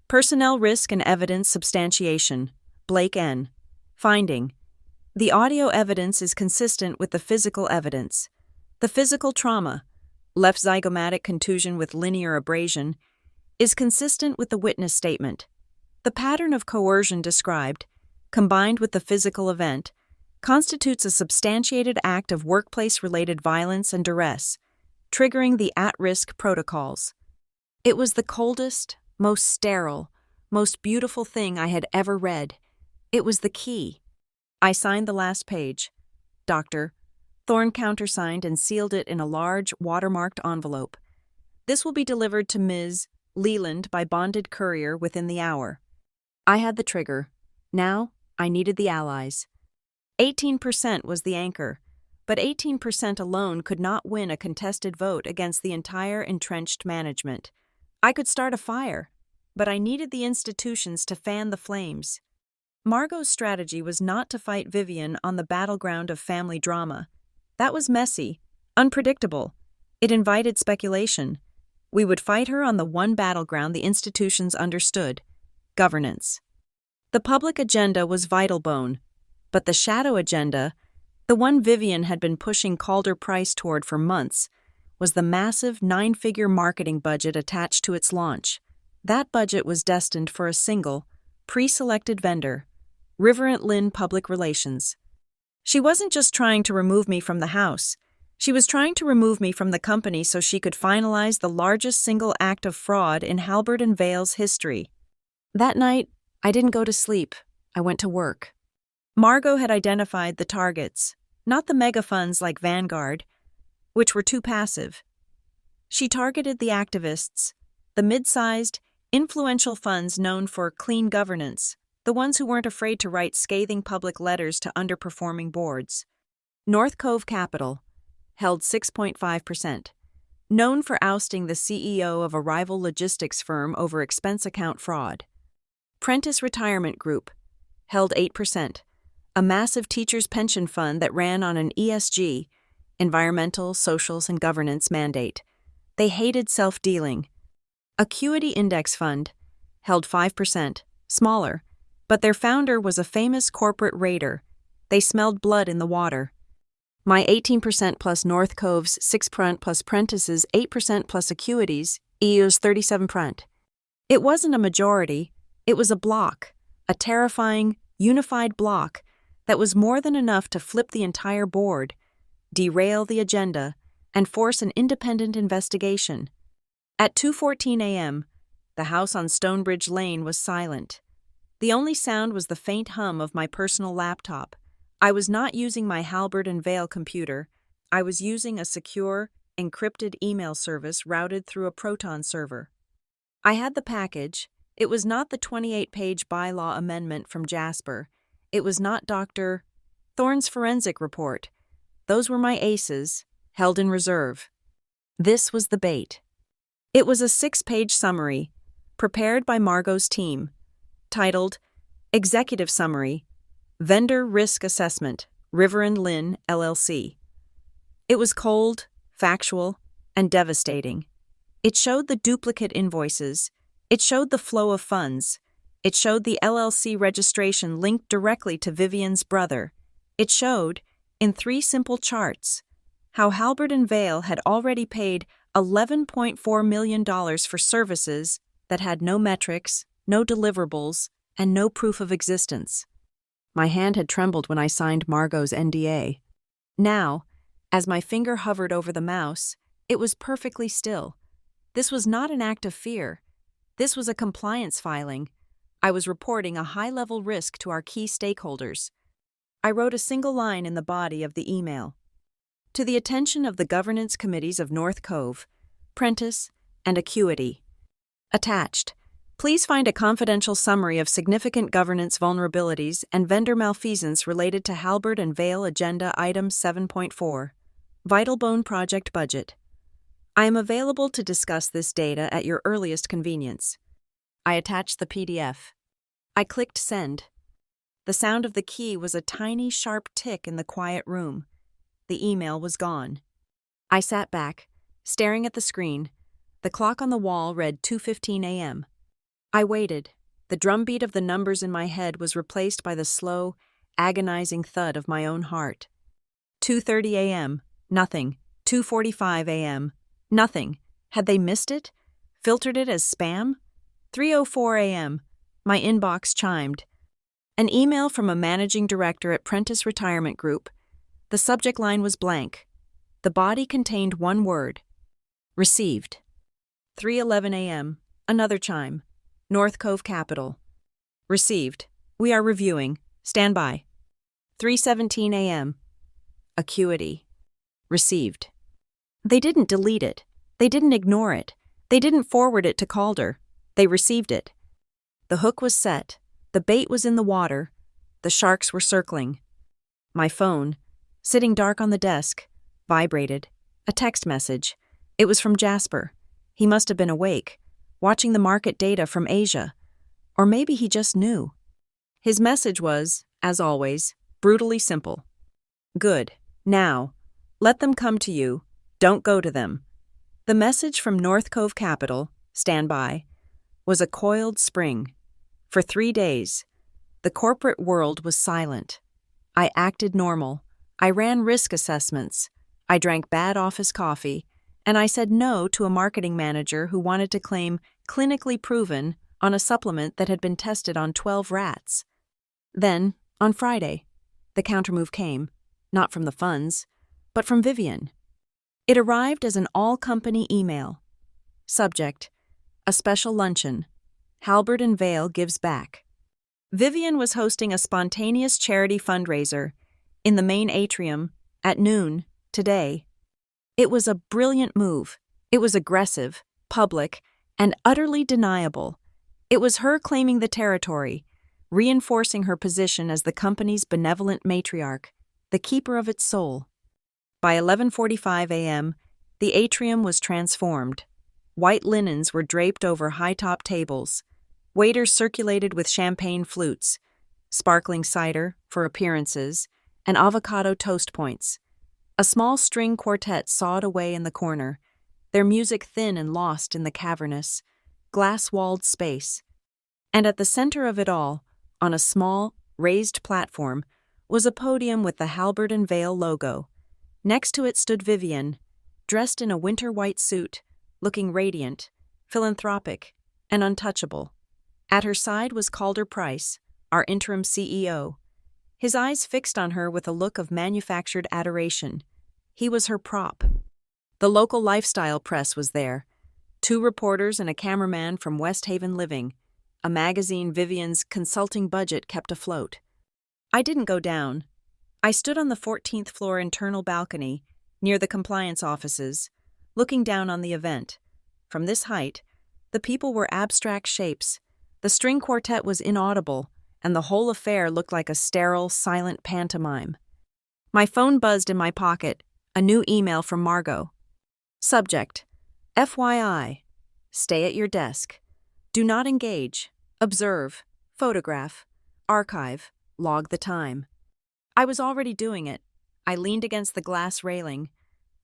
Personnel Risk and Evidence Substantiation, Blake N. Finding: the audio evidence is consistent with the physical evidence. The physical trauma, left zygomatic contusion with linear abrasion, is consistent with the witness statement. The pattern of coercion described, combined with the physical event, constitutes a substantiated act of workplace-related violence and duress, triggering the at-risk protocols. It was the coldest, most sterile, most beautiful thing I had ever read. It was the key. I signed the last page. Dr. Thorne countersigned and sealed it in a large, watermarked envelope. This will be delivered to Ms. Leland by bonded courier within the hour. I had the trigger. Now, I needed the allies. 18% was the anchor, but 18% alone could not win a contested vote against the entire entrenched management. I could start a fire, but I needed the institutions to fan the flames. Margot's strategy was not to fight Vivian on the battleground of family drama. That was messy, unpredictable. It invited speculation. We would fight her on the one battleground the institutions understood: governance. The public agenda was vital bone, but the shadow agenda, the one Vivian had been pushing Calder Price toward for months, was the massive 9-figure marketing budget attached to its launch. That budget was destined for a single, pre-selected vendor, Riverent Lynn Public Relations. She wasn't just trying to remove me from the house. She was trying to remove me from the company so she could finalize the largest single act of fraud in Halbert and Vale's history. That night, I didn't go to sleep. I went to work. Margot had identified the targets, not the mega funds like Vanguard, which were too passive. She targeted the activists, the mid-sized, influential funds known for clean governance, the ones who weren't afraid to write scathing public letters to underperforming boards. North Cove Capital held 6.5%, known for ousting the CEO of a rival logistics firm over expense account fraud. Prentice Retirement Group held 8%, a massive teachers' pension fund that ran on an ESG, environmental, socials, and governance mandate. They hated self-dealing. Acuity Index Fund held 5%, smaller, but their founder was a famous corporate raider. They smelled blood in the water. My 18% plus North Cove's 6% plus Prentice's 8% plus Acuity's EU's 37%. It wasn't a majority, it was a block, a terrifying, unified block that was more than enough to flip the entire board, derail the agenda, and force an independent investigation. At 2:14 a.m., the house on Stonebridge Lane was silent. The only sound was the faint hum of my personal laptop. I was not using my Halbert and Vale computer. I was using a secure, encrypted email service routed through a Proton server. I had the package. It was not the 28-page bylaw amendment from Jasper. It was not Dr. Thorne's forensic report. Those were my aces, held in reserve. This was the bait. It was a 6-page summary, prepared by Margot's team, titled Executive Summary, Vendor Risk Assessment, River and Lynn, LLC. It was cold, factual, and devastating. It showed the duplicate invoices. It showed the flow of funds. It showed the LLC registration linked directly to Vivian's brother. It showed, in 3 simple charts, how Halbert and Vale had already paid $11.4 million for services that had no metrics, no deliverables, and no proof of existence. My hand had trembled when I signed Margot's NDA. Now, as my finger hovered over the mouse, it was perfectly still. This was not an act of fear. This was a compliance filing. I was reporting a high-level risk to our key stakeholders. I wrote a single line in the body of the email. To the attention of the governance committees of North Cove, Prentice, and Acuity. Attached, Please find a confidential summary of significant governance vulnerabilities and vendor malfeasance related to Halbert and Vale Agenda Item 7.4, Vital Bone Project Budget. I am available to discuss this data at your earliest convenience. I attached the PDF. I clicked send. The sound of the key was a tiny, sharp tick in the quiet room. The email was gone. I sat back, staring at the screen. The clock on the wall read 2:15 a.m. I waited. The drumbeat of the numbers in my head was replaced by the slow, agonizing thud of my own heart. 2:30 a.m. Nothing. 2:45 a.m. Nothing. Had they missed it? Filtered it as spam? 3:04 a.m. My inbox chimed. An email from a managing director at Prentice Retirement Group. The subject line was blank. The body contained one word. Received. 3:11 a.m. Another chime. North Cove Capital. Received. We are reviewing. Stand by. 3:17 a.m. Acuity. Received. They didn't delete it. They didn't ignore it. They didn't forward it to Calder. They received it. The hook was set. The bait was in the water. The sharks were circling. My phone, sitting dark on the desk, vibrated. A text message. It was from Jasper. He must have been awake, watching the market data from Asia. Or maybe he just knew. His message was, as always, brutally simple. Good. Now. Let them come to you. Don't go to them. The message from North Cove Capital, stand by, was a coiled spring. For 3 days, the corporate world was silent. I acted normal. I ran risk assessments. I drank bad office coffee. And I said no to a marketing manager who wanted to claim clinically proven on a supplement that had been tested on 12 rats. Then, on Friday, the countermove came, not from the funds, but from Vivian. It arrived as an all-company email. Subject: a special luncheon. Halbert and Vale gives back. Vivian was hosting a spontaneous charity fundraiser in the main atrium at noon today. It was a brilliant move. It was aggressive, public, and utterly deniable. It was her claiming the territory, reinforcing her position as the company's benevolent matriarch, the keeper of its soul. By 11:45 a.m., the atrium was transformed. White linens were draped over high-top tables. Waiters circulated with champagne flutes, sparkling cider for appearances, and avocado toast points. A small string quartet sawed away in the corner, their music thin and lost in the cavernous, glass-walled space. And at the center of it all, on a small, raised platform, was a podium with the Halbert and Vale logo. Next to it stood Vivian, dressed in a winter white suit, looking radiant, philanthropic, and untouchable. At her side was Calder Price, our interim CEO. His eyes fixed on her with a look of manufactured adoration. He was her prop. The local lifestyle press was there. 2 reporters and a cameraman from West Haven Living, a magazine Vivian's consulting budget kept afloat. I didn't go down. I stood on the 14th floor internal balcony, near the compliance offices, looking down on the event. From this height, the people were abstract shapes. The string quartet was inaudible, and the whole affair looked like a sterile, silent pantomime. My phone buzzed in my pocket, a new email from Margot. Subject: FYI. Stay at your desk. Do not engage. Observe. Photograph. Archive. Log the time. I was already doing it. I leaned against the glass railing,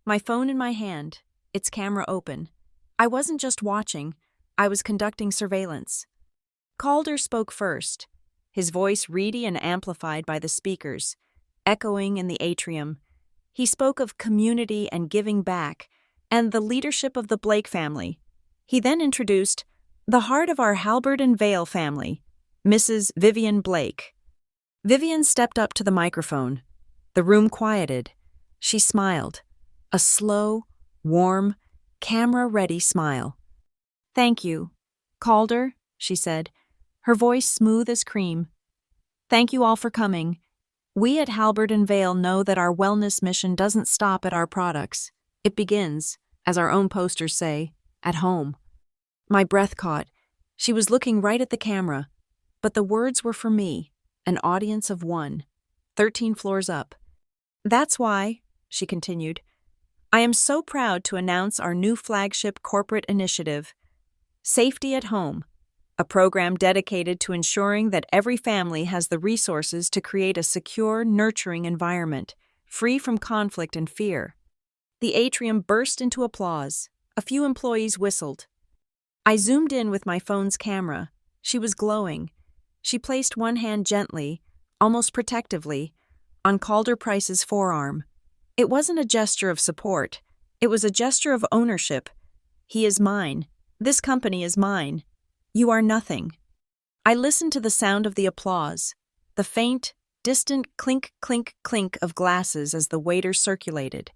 my phone in my hand, its camera open. I wasn't just watching, I was conducting surveillance. Calder spoke first, his voice reedy and amplified by the speakers, echoing in the atrium. He spoke of community and giving back, and the leadership of the Blake family. He then introduced the heart of our Halbert and Vale family, Mrs. Vivian Blake. Vivian stepped up to the microphone. The room quieted. She smiled, a slow, warm, camera-ready smile. "Thank you, Calder," she said, her voice smooth as cream. "Thank you all for coming. We at Halbert and Vale know that our wellness mission doesn't stop at our products. It begins, as our own posters say, at home." My breath caught. She was looking right at the camera, but the words were for me, an audience of one, 13 floors up. "That's why," she continued, "I am so proud to announce our new flagship corporate initiative, Safety at Home, a program dedicated to ensuring that every family has the resources to create a secure, nurturing environment, free from conflict and fear." The atrium burst into applause. A few employees whistled. I zoomed in with my phone's camera. She was glowing. She placed one hand gently, almost protectively, on Calder Price's forearm. It wasn't a gesture of support. It was a gesture of ownership. "He is mine. This company is mine. You are nothing." I listened to the sound of the applause, the faint, distant clink, clink, clink of glasses as the waiter circulated.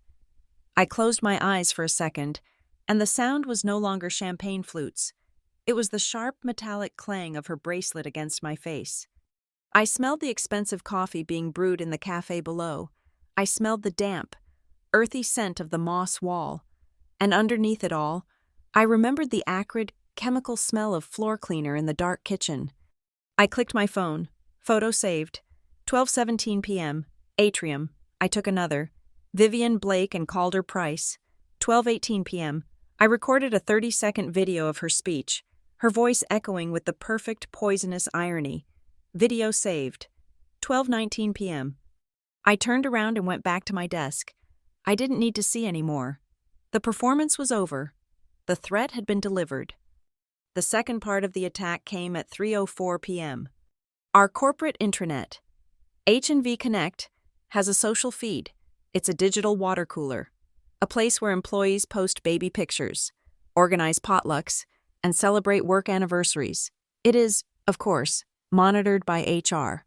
I closed my eyes for a second, and the sound was no longer champagne flutes. It was the sharp metallic clang of her bracelet against my face. I smelled the expensive coffee being brewed in the cafe below. I smelled the damp, earthy scent of the moss wall. And underneath it all, I remembered the acrid, chemical smell of floor cleaner in the dark kitchen. I clicked my phone. Photo saved. 12:17 p.m. Atrium. I took another. Vivian Blake and Calder Price. 12:18 p.m. I recorded a 30-second video of her speech, her voice echoing with the perfect poisonous irony. Video saved. 12:19 p.m. I turned around and went back to my desk. I didn't need to see any more. The performance was over. The threat had been delivered. The second part of the attack came at 3:04 p.m. Our corporate intranet, H&V Connect, has a social feed. It's a digital water cooler, a place where employees post baby pictures, organize potlucks, and celebrate work anniversaries. It is, of course, monitored by HR.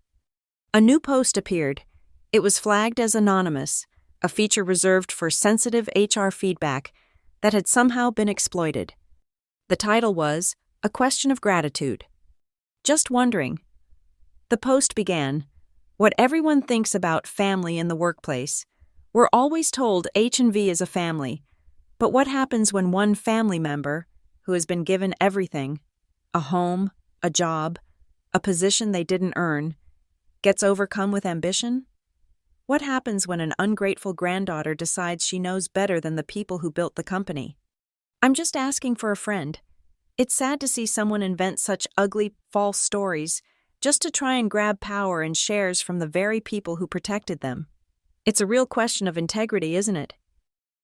A new post appeared. It was flagged as anonymous, a feature reserved for sensitive HR feedback that had somehow been exploited. The title was, "A Question of Gratitude." Just wondering. The post began, "What everyone thinks about family in the workplace. We're always told H&V is a family, but what happens when one family member, who has been given everything, a home, a job, a position they didn't earn, gets overcome with ambition? What happens when an ungrateful granddaughter decides she knows better than the people who built the company? I'm just asking for a friend. It's sad to see someone invent such ugly, false stories just to try and grab power and shares from the very people who protected them. It's a real question of integrity, isn't it?"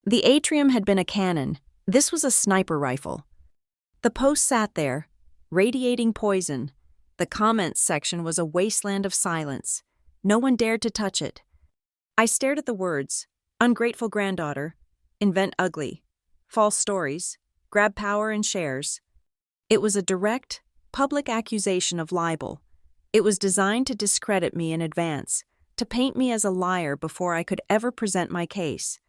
The atrium had been a cannon. This was a sniper rifle. The post sat there, radiating poison. The comments section was a wasteland of silence. No one dared to touch it. I stared at the words, "Ungrateful granddaughter," "Invent ugly," "False stories," "Grab power and shares." It was a direct, public accusation of libel. It was designed to discredit me in advance, to paint me as a liar before I could ever present my case.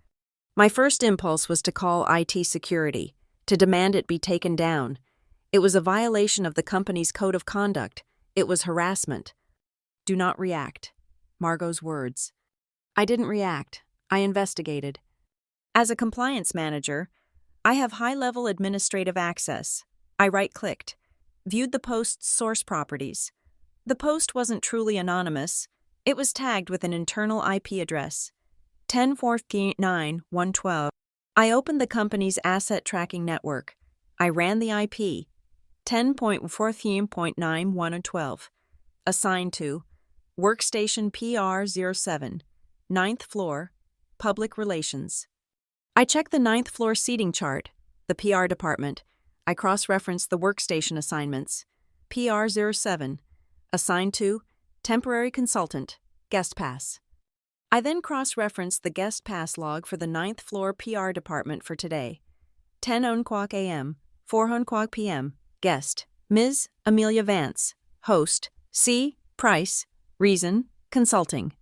My first impulse was to call IT security, to demand it be taken down. It was a violation of the company's code of conduct. It was harassment. "Do not react." Margot's words. I didn't react. I investigated. As a compliance manager, I have high-level administrative access. I right-clicked, viewed the post's source properties. The post wasn't truly anonymous. It was tagged with an internal IP address, 10.49.112. I opened the company's asset tracking network. I ran the IP, 10.14.9112, assigned to Workstation PR07, 9th floor, Public Relations. I checked the 9th floor seating chart, the PR department. I cross-referenced the workstation assignments, PR07, assigned to Temporary Consultant, Guest Pass. I then cross-referenced the Guest Pass log for the 9th floor PR department for today, 10:00 a.m., 4:00 p.m., guest, Ms. Amelia Vance, host, C. Price, reason, consulting.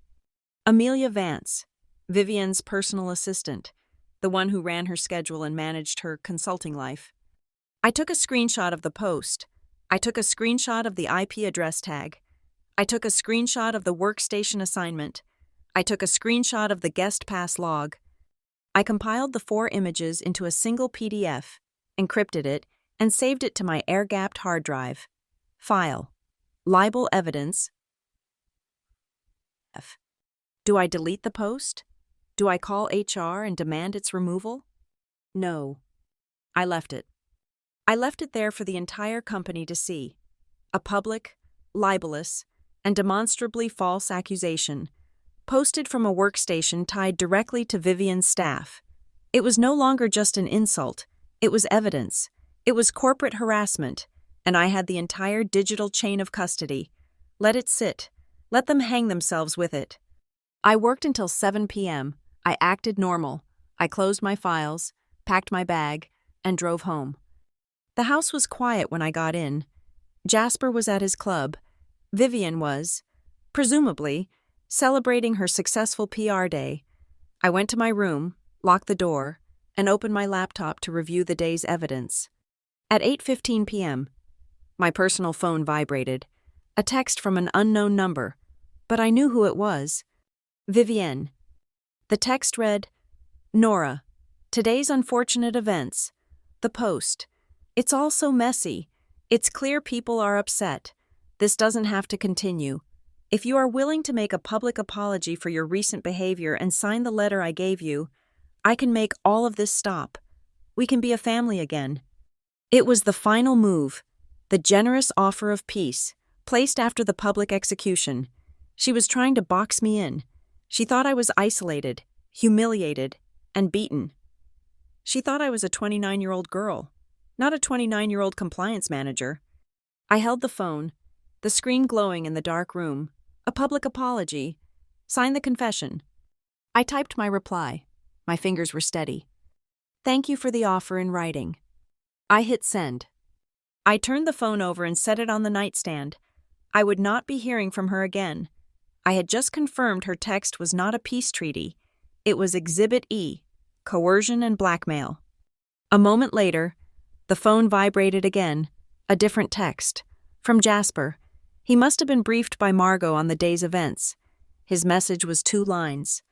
Amelia Vance, Vivian's personal assistant, the one who ran her schedule and managed her consulting life. I took a screenshot of the post. I took a screenshot of the IP address tag. I took a screenshot of the workstation assignment. I took a screenshot of the guest pass log. I compiled the 4 images into a single PDF, encrypted it, and saved it to my air-gapped hard drive. File. Libel evidence. F. Do I delete the post? Do I call HR and demand its removal? No. I left it. I left it there for the entire company to see. A public, libelous, and demonstrably false accusation, posted from a workstation tied directly to Vivian's staff. It was no longer just an insult, it was evidence. It was corporate harassment, and I had the entire digital chain of custody. Let it sit. Let them hang themselves with it. I worked until 7 p.m. I acted normal. I closed my files, packed my bag, and drove home. The house was quiet when I got in. Jasper was at his club. Vivian was, presumably, celebrating her successful PR day. I went to my room, locked the door, and opened my laptop to review the day's evidence. At 8:15 p.m., my personal phone vibrated. A text from an unknown number, but I knew who it was. Vivienne. The text read, Nora, today's unfortunate events. The post. It's all so messy. It's clear people are upset. This doesn't have to continue. If you are willing to make a public apology for your recent behavior and sign the letter I gave you, I can make all of this stop. We can be a family again. It was the final move, the generous offer of peace, placed after the public execution. She was trying to box me in. She thought I was isolated, humiliated, and beaten. She thought I was a 29-year-old girl, not a 29-year-old compliance manager. I held the phone, the screen glowing in the dark room. A public apology. Sign the confession. I typed my reply. My fingers were steady. Thank you for the offer in writing. I hit send. I turned the phone over and set it on the nightstand. I would not be hearing from her again. I had just confirmed her text was not a peace treaty. It was Exhibit E, coercion and blackmail. A moment later, the phone vibrated again, a different text. From Jasper. He must have been briefed by Margot on the day's events. His message was 2 lines.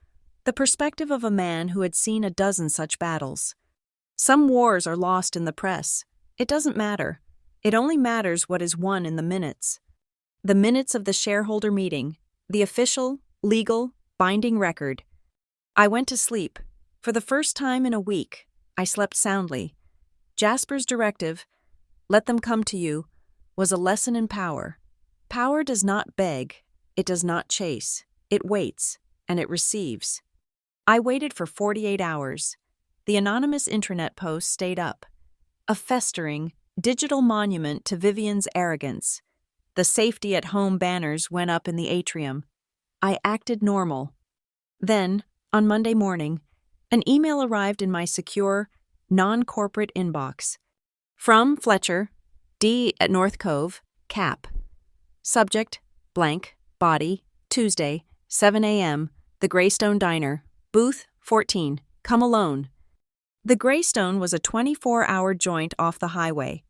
The perspective of a man who had seen a dozen such battles. Some wars are lost in the press. It doesn't matter. It only matters what is won in the minutes. The minutes of the shareholder meeting, the official, legal, binding record. I went to sleep. For the first time in a week, I slept soundly. Jasper's directive, let them come to you, was a lesson in power. Power does not beg, it does not chase, it waits, and it receives. I waited for 48 hours. The anonymous intranet post stayed up. A festering, digital monument to Vivian's arrogance. The safety-at-home banners went up in the atrium. I acted normal. Then, on Monday morning, an email arrived in my secure, non-corporate inbox. From Fletcher, D at North Cove, Cap. Subject, blank, body, Tuesday, 7 a.m., the Greystone Diner, booth 14, come alone. The Greystone was a 24-hour joint off the highway,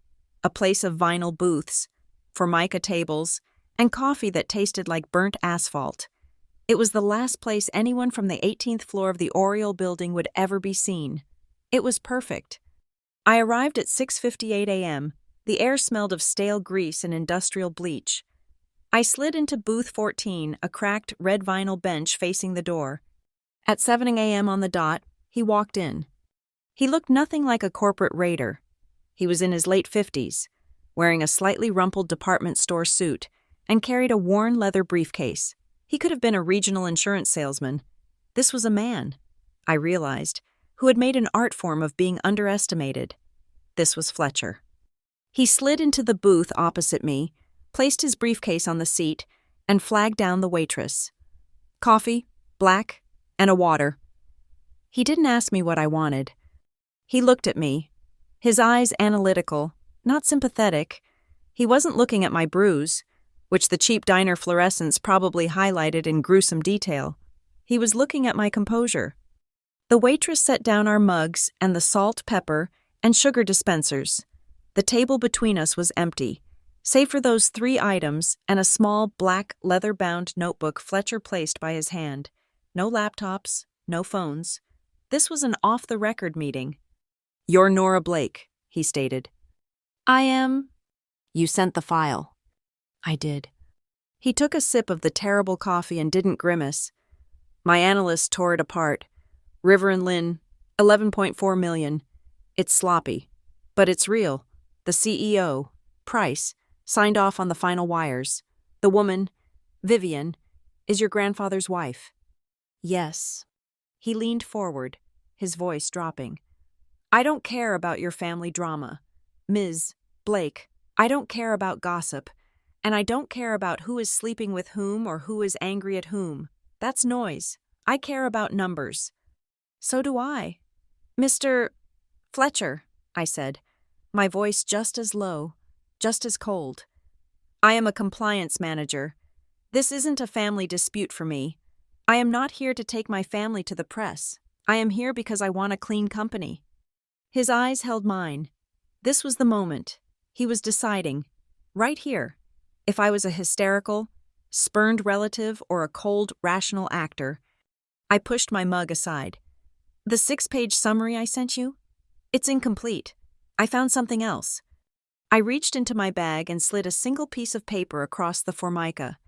a place of vinyl booths, formica tables, and coffee that tasted like burnt asphalt. It was the last place anyone from the 18th floor of the Oriole building would ever be seen. It was perfect. I arrived at 6:58 a.m. The air smelled of stale grease and industrial bleach. I slid into booth 14, a cracked red vinyl bench facing the door. At 7 a.m. on the dot, he walked in. He looked nothing like a corporate raider. He was in his late 50s, wearing a slightly rumpled department store suit, and carried a worn leather briefcase. He could have been a regional insurance salesman. This was a man, I realized, who had made an art form of being underestimated. This was Fletcher. He slid into the booth opposite me, placed his briefcase on the seat, and flagged down the waitress. Coffee, black, and a water. He didn't ask me what I wanted. He looked at me, his eyes analytical, not sympathetic. He wasn't looking at my bruise, which the cheap diner fluorescents probably highlighted in gruesome detail. He was looking at my composure. The waitress set down our mugs and the salt, pepper, and sugar dispensers. The table between us was empty, save for those 3 items and a small black leather-bound notebook Fletcher placed by his hand. No laptops, no phones. This was an off-the-record meeting. You're Nora Blake, he stated. I am. You sent the file. I did. He took a sip of the terrible coffee and didn't grimace. My analyst tore it apart. River and Lynn, 11.4 million. It's sloppy, but it's real. The CEO, Price, signed off on the final wires. The woman, Vivian, is your grandfather's wife. Yes. He leaned forward, his voice dropping. I don't care about your family drama. Ms. Blake, I don't care about gossip, and I don't care about who is sleeping with whom or who is angry at whom. That's noise. I care about numbers. So do I. Mr. Fletcher, I said, my voice just as low, just as cold. I am a compliance manager. This isn't a family dispute for me. I am not here to take my family to the press. I am here because I want a clean company. His eyes held mine. This was the moment. He was deciding, right here, if I was a hysterical, spurned relative or a cold, rational actor. I pushed my mug aside. The 6-page summary I sent you? It's incomplete. I found something else. I reached into my bag and slid a single piece of paper across the formica.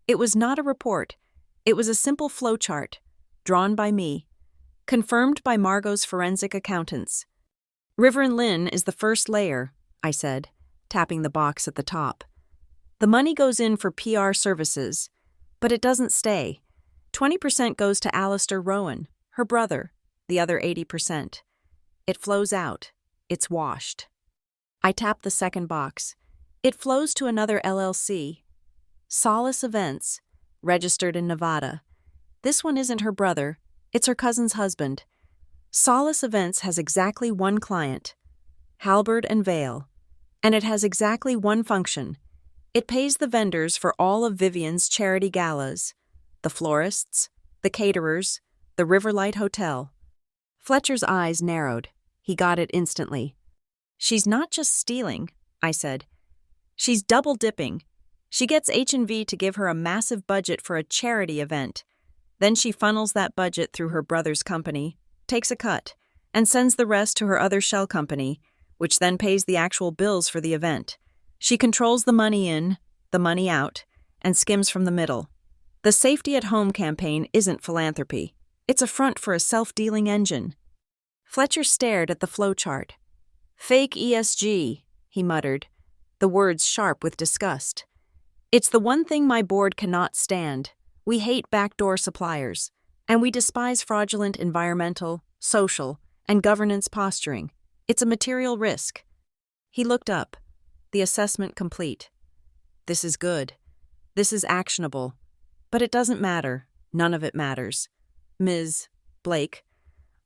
It was not a report. It was a simple flowchart, drawn by me, confirmed by Margot's forensic accountants. River and Lynn is the first layer, I said, tapping the box at the top. The money goes in for PR services, but it doesn't stay. 20% goes to Alistair Rowan, her brother, the other 80%. It flows out. It's washed. I tapped the second box. It flows to another LLC. Solace Events, registered in Nevada. This one isn't her brother, it's her cousin's husband. Solace Events has exactly one client, Halberd and Vale, and it has exactly one function. It pays the vendors for all of Vivian's charity galas, the florists, the caterers, the Riverlight Hotel. Fletcher's eyes narrowed. He got it instantly. She's not just stealing, I said. She's double-dipping. She gets H&V to give her a massive budget for a charity event. Then she funnels that budget through her brother's company, takes a cut, and sends the rest to her other shell company, which then pays the actual bills for the event. She controls the money in, the money out, and skims from the middle. The Safety at Home campaign isn't philanthropy. It's a front for a self-dealing engine. Fletcher stared at the flowchart. Fake ESG, he muttered, the words sharp with disgust. It's the one thing my board cannot stand. We hate backdoor suppliers, and we despise fraudulent environmental, social, and governance posturing. It's a material risk. He looked up, the assessment complete. This is good. This is actionable. But it doesn't matter. None of it matters. Ms. Blake,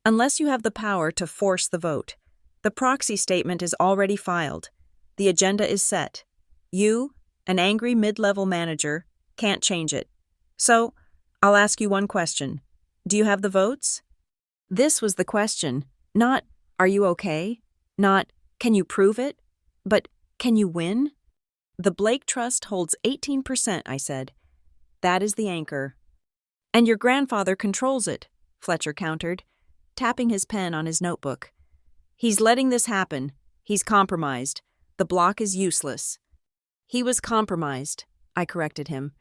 unless you have the power to force the vote, the proxy statement is already filed. The agenda is set. You, an angry mid-level manager, can't change it. So, I'll ask you one question. Do you have the votes? This was the question. Not, are you okay? Not, can you prove it? But, can you win? The Blake Trust holds 18%, I said. That is the anchor. And your grandfather controls it, Fletcher countered, tapping his pen on his notebook. He's letting this happen. He's compromised. The block is useless. He was compromised, I corrected him.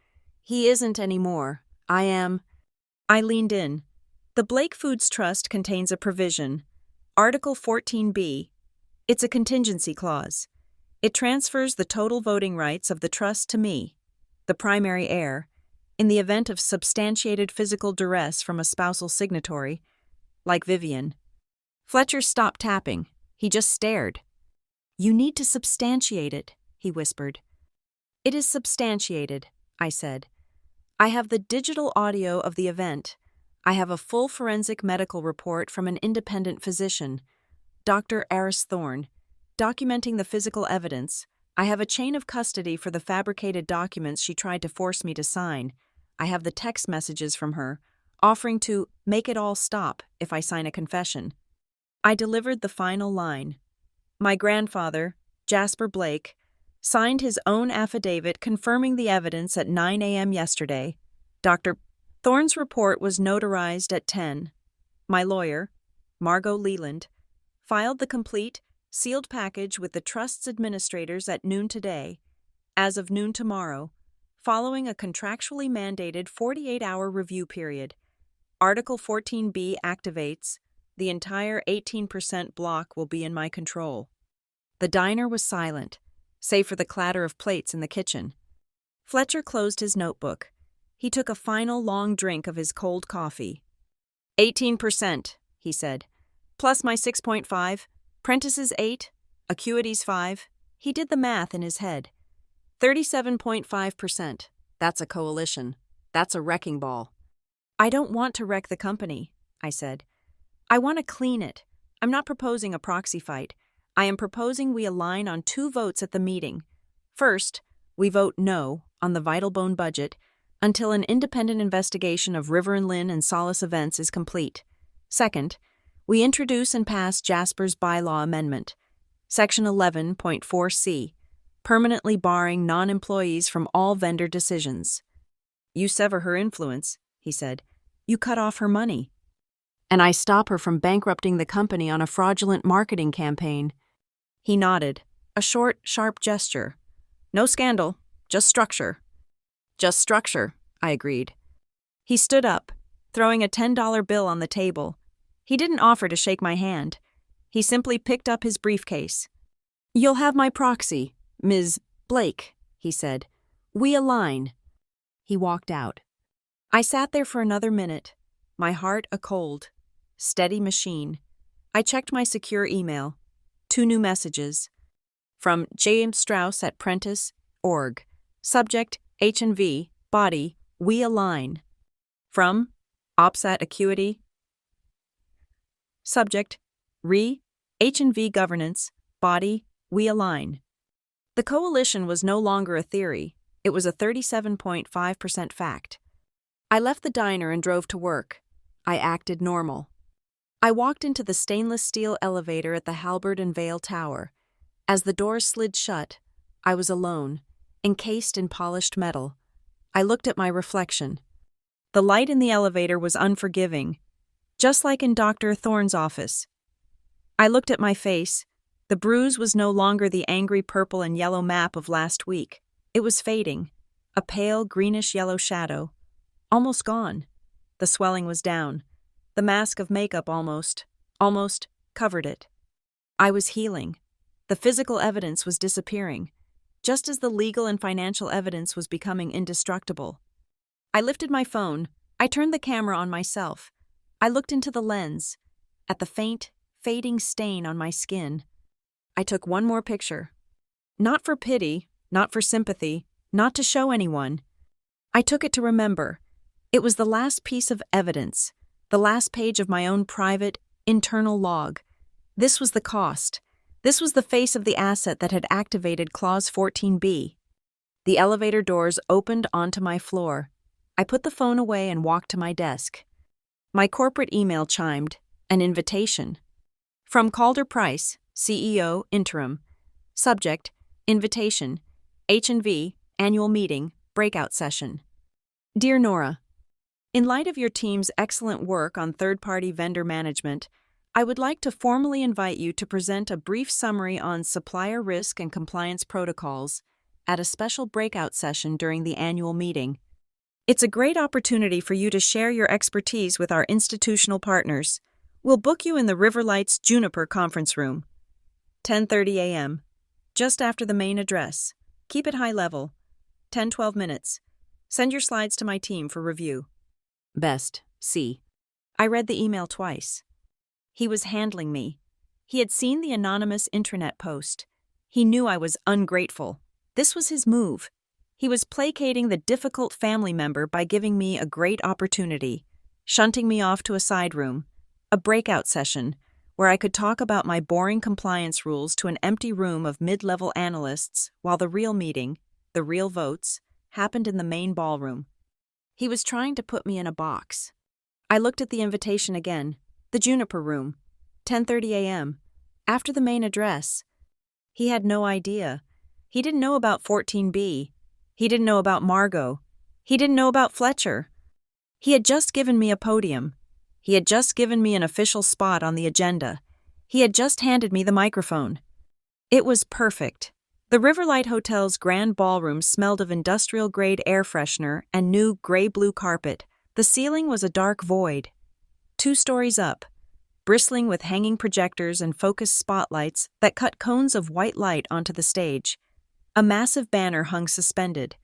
He isn't anymore. I am. I leaned in. The Blake Foods Trust contains a provision, Article 14B. It's a contingency clause. It transfers the total voting rights of the trust to me, the primary heir, in the event of substantiated physical duress from a spousal signatory, like Vivian. Fletcher stopped tapping. He just stared. You need to substantiate it, he whispered. It is substantiated, I said. I have the digital audio of the event. I have a full forensic medical report from an independent physician, Dr. Eris Thorne, documenting the physical evidence. I have a chain of custody for the fabricated documents she tried to force me to sign. I have the text messages from her, offering to make it all stop if I sign a confession. I delivered the final line. My grandfather, Jasper Blake, signed his own affidavit confirming the evidence at 9 a.m. yesterday. Dr. Thorne's report was notarized at 10. My lawyer, Margot Leland, filed the complete, Sealed package with the Trust's administrators at noon today, as of noon tomorrow, following a contractually mandated 48-hour review period. Article 14B activates. The entire 18% block will be in my control. The diner was silent, save for the clatter of plates in the kitchen. Fletcher closed his notebook. He took a final long drink of his cold coffee. 18%, he said. Plus my 6.5, Prentice's 8, Acuity's 5. He did the math in his head. 37.5%. That's a coalition. That's a wrecking ball. I don't want to wreck the company, I said. I want to clean it. I'm not proposing a proxy fight. I am proposing we align on 2 votes at the meeting. First, we vote no on the Vital Bone budget until an independent investigation of River and Lynn and Solace events is complete. Second, we introduce and pass Jasper's bylaw amendment, Section 11.4c, permanently barring non-employees from all vendor decisions. You sever her influence, he said. You cut off her money. And I stop her from bankrupting the company on a fraudulent marketing campaign. He nodded, a short, sharp gesture. No scandal, just structure. Just structure, I agreed. He stood up, throwing a $10 bill on the table. He didn't offer to shake my hand. He simply picked up his briefcase. You'll have my proxy, Ms. Blake, he said. We align. He walked out. I sat there for another minute, my heart a cold, steady machine. I checked my secure email. 2 new messages. From James Strauss at Prentice.org. Subject, H&V, body, we align. From Ops at Acuity. Subject, H&V governance, body, we align. The coalition was no longer a theory. It was a 37.5% fact. I left the diner and drove to work. I acted normal. I walked into the stainless steel elevator at the Halberd and Vale Tower. As the doors slid shut, I was alone, encased in polished metal. I looked at my reflection. The light in the elevator was unforgiving, just like in Dr. Thorne's office. I looked at my face. The bruise was no longer the angry purple and yellow map of last week. It was fading, a pale greenish-yellow shadow. Almost gone. The swelling was down. The mask of makeup almost covered it. I was healing. The physical evidence was disappearing, just as the legal and financial evidence was becoming indestructible. I lifted my phone. I turned the camera on myself. I looked into the lens, at the faint, fading stain on my skin. I took one more picture. Not for pity, not for sympathy, not to show anyone. I took it to remember. It was the last piece of evidence, the last page of my own private, internal log. This was the cost. This was the face of the asset that had activated Clause 14B. The elevator doors opened onto my floor. I put the phone away and walked to my desk. My corporate email chimed, an invitation. From Calder Price, CEO, Interim. Subject, Invitation, H&V, Annual Meeting, Breakout Session. Dear Nora, in light of your team's excellent work on third-party vendor management, I would like to formally invite you to present a brief summary on supplier risk and compliance protocols at a special breakout session during the annual meeting. It's a great opportunity for you to share your expertise with our institutional partners. We'll book you in the River Lights Juniper Conference Room. 10:30 a.m. Just after the main address. Keep it high level. 10-12 minutes. Send your slides to my team for review. Best, C. I read the email twice. He was handling me. He had seen the anonymous intranet post. He knew I was ungrateful. This was his move. He was placating the difficult family member by giving me a great opportunity, shunting me off to a side room, a breakout session, where I could talk about my boring compliance rules to an empty room of mid-level analysts while the real meeting, the real votes, happened in the main ballroom. He was trying to put me in a box. I looked at the invitation again. The Juniper Room, 10:30 a.m., after the main address. He had no idea. He didn't know about 14B. He didn't know about Margot. He didn't know about Fletcher. He had just given me a podium. He had just given me an official spot on the agenda. He had just handed me the microphone. It was perfect. The Riverlight Hotel's grand ballroom smelled of industrial-grade air freshener and new gray-blue carpet. The ceiling was a dark void. 2 stories up, bristling with hanging projectors and focused spotlights that cut cones of white light onto the stage. A massive banner hung suspended.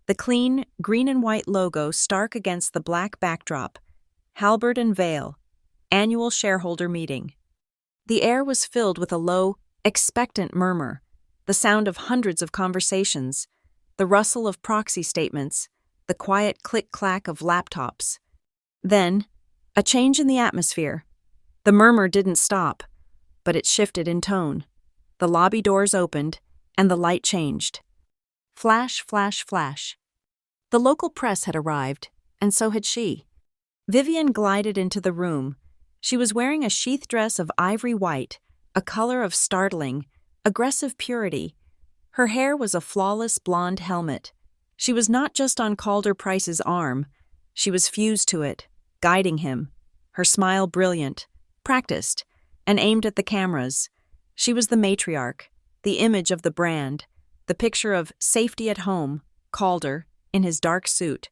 The clean, green and white logo stark against the black backdrop. Halberd and Vale. Annual shareholder meeting. The air was filled with a low, expectant murmur, the sound of hundreds of conversations, the rustle of proxy statements, the quiet click-clack of laptops. Then, a change in the atmosphere. The murmur didn't stop, but it shifted in tone. The lobby doors opened, and the light changed. Flash, flash, flash. The local press had arrived, and so had she. Vivian glided into the room. She was wearing a sheath dress of ivory white, a color of startling, aggressive purity. Her hair was a flawless blonde helmet. She was not just on Calder Price's arm. She was fused to it, guiding him. Her smile brilliant, practiced, and aimed at the cameras. She was the matriarch, the image of the brand, the picture of safety at home. Calder, in his dark suit,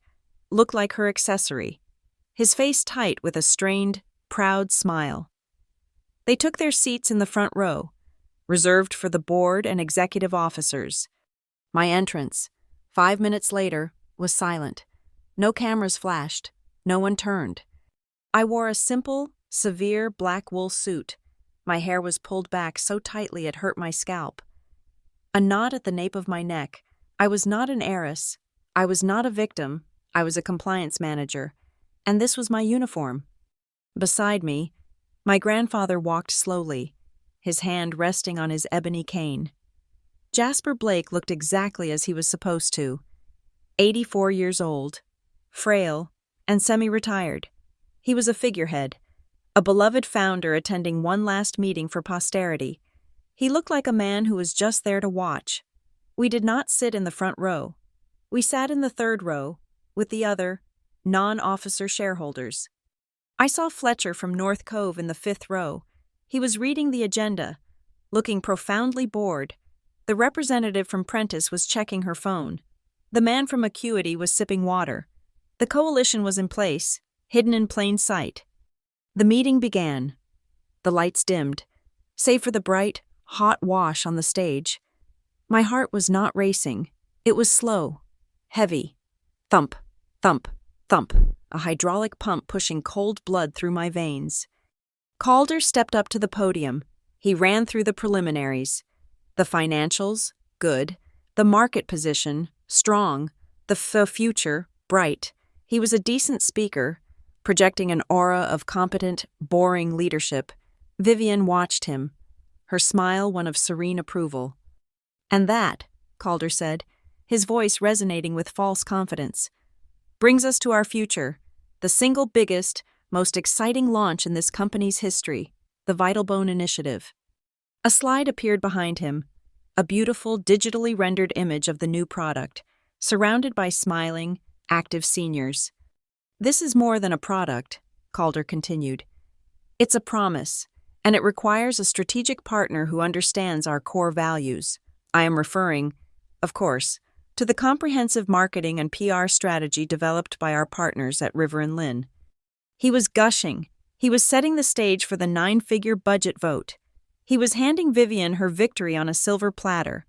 looked like her accessory, his face tight with a strained, proud smile. They took their seats in the front row, reserved for the board and executive officers. My entrance, 5 minutes later, was silent. No cameras flashed. No one turned. I wore a simple, severe black wool suit. My hair was pulled back so tightly it hurt my scalp. A knot at the nape of my neck. I was not an heiress. I was not a victim. I was a compliance manager. And this was my uniform. Beside me, my grandfather walked slowly, his hand resting on his ebony cane. Jasper Blake looked exactly as he was supposed to. 84 years old, frail, and semi-retired. He was a figurehead, a beloved founder attending one last meeting for posterity. He looked like a man who was just there to watch. We did not sit in the front row. We sat in the third row, with the other, non-officer shareholders. I saw Fletcher from North Cove in the 5th row. He was reading the agenda, looking profoundly bored. The representative from Prentice was checking her phone. The man from Acuity was sipping water. The coalition was in place, hidden in plain sight. The meeting began. The lights dimmed, save for the bright, hot wash on the stage. My heart was not racing. It was slow, heavy. Thump, thump, thump, a hydraulic pump pushing cold blood through my veins. Calder stepped up to the podium. He ran through the preliminaries. The financials, good. The market position, strong. The future, bright. He was a decent speaker, projecting an aura of competent, boring leadership. Vivian watched him, her smile one of serene approval. And that, Calder said, his voice resonating with false confidence, brings us to our future, the single biggest, most exciting launch in this company's history, the Vitalbone Initiative. A slide appeared behind him, a beautiful digitally rendered image of the new product, surrounded by smiling, active seniors. This is more than a product, Calder continued. It's a promise, and it requires a strategic partner who understands our core values. I am referring, of course, to the comprehensive marketing and PR strategy developed by our partners at River and Lynn. He was gushing. He was setting the stage for the 9-figure budget vote. He was handing Vivian her victory on a silver platter.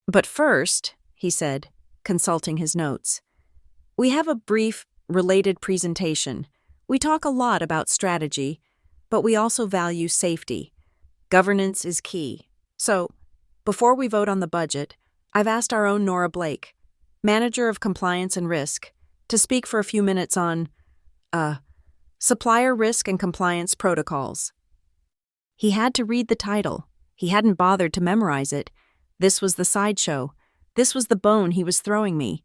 But first, he said, consulting his notes, we have a brief, related presentation. We talk a lot about strategy, but we also value safety. Governance is key. So, before we vote on the budget, I've asked our own Nora Blake, manager of compliance and risk, to speak for a few minutes on, supplier risk and compliance protocols. He had to read the title. He hadn't bothered to memorize it. This was the sideshow. This was the bone he was throwing me.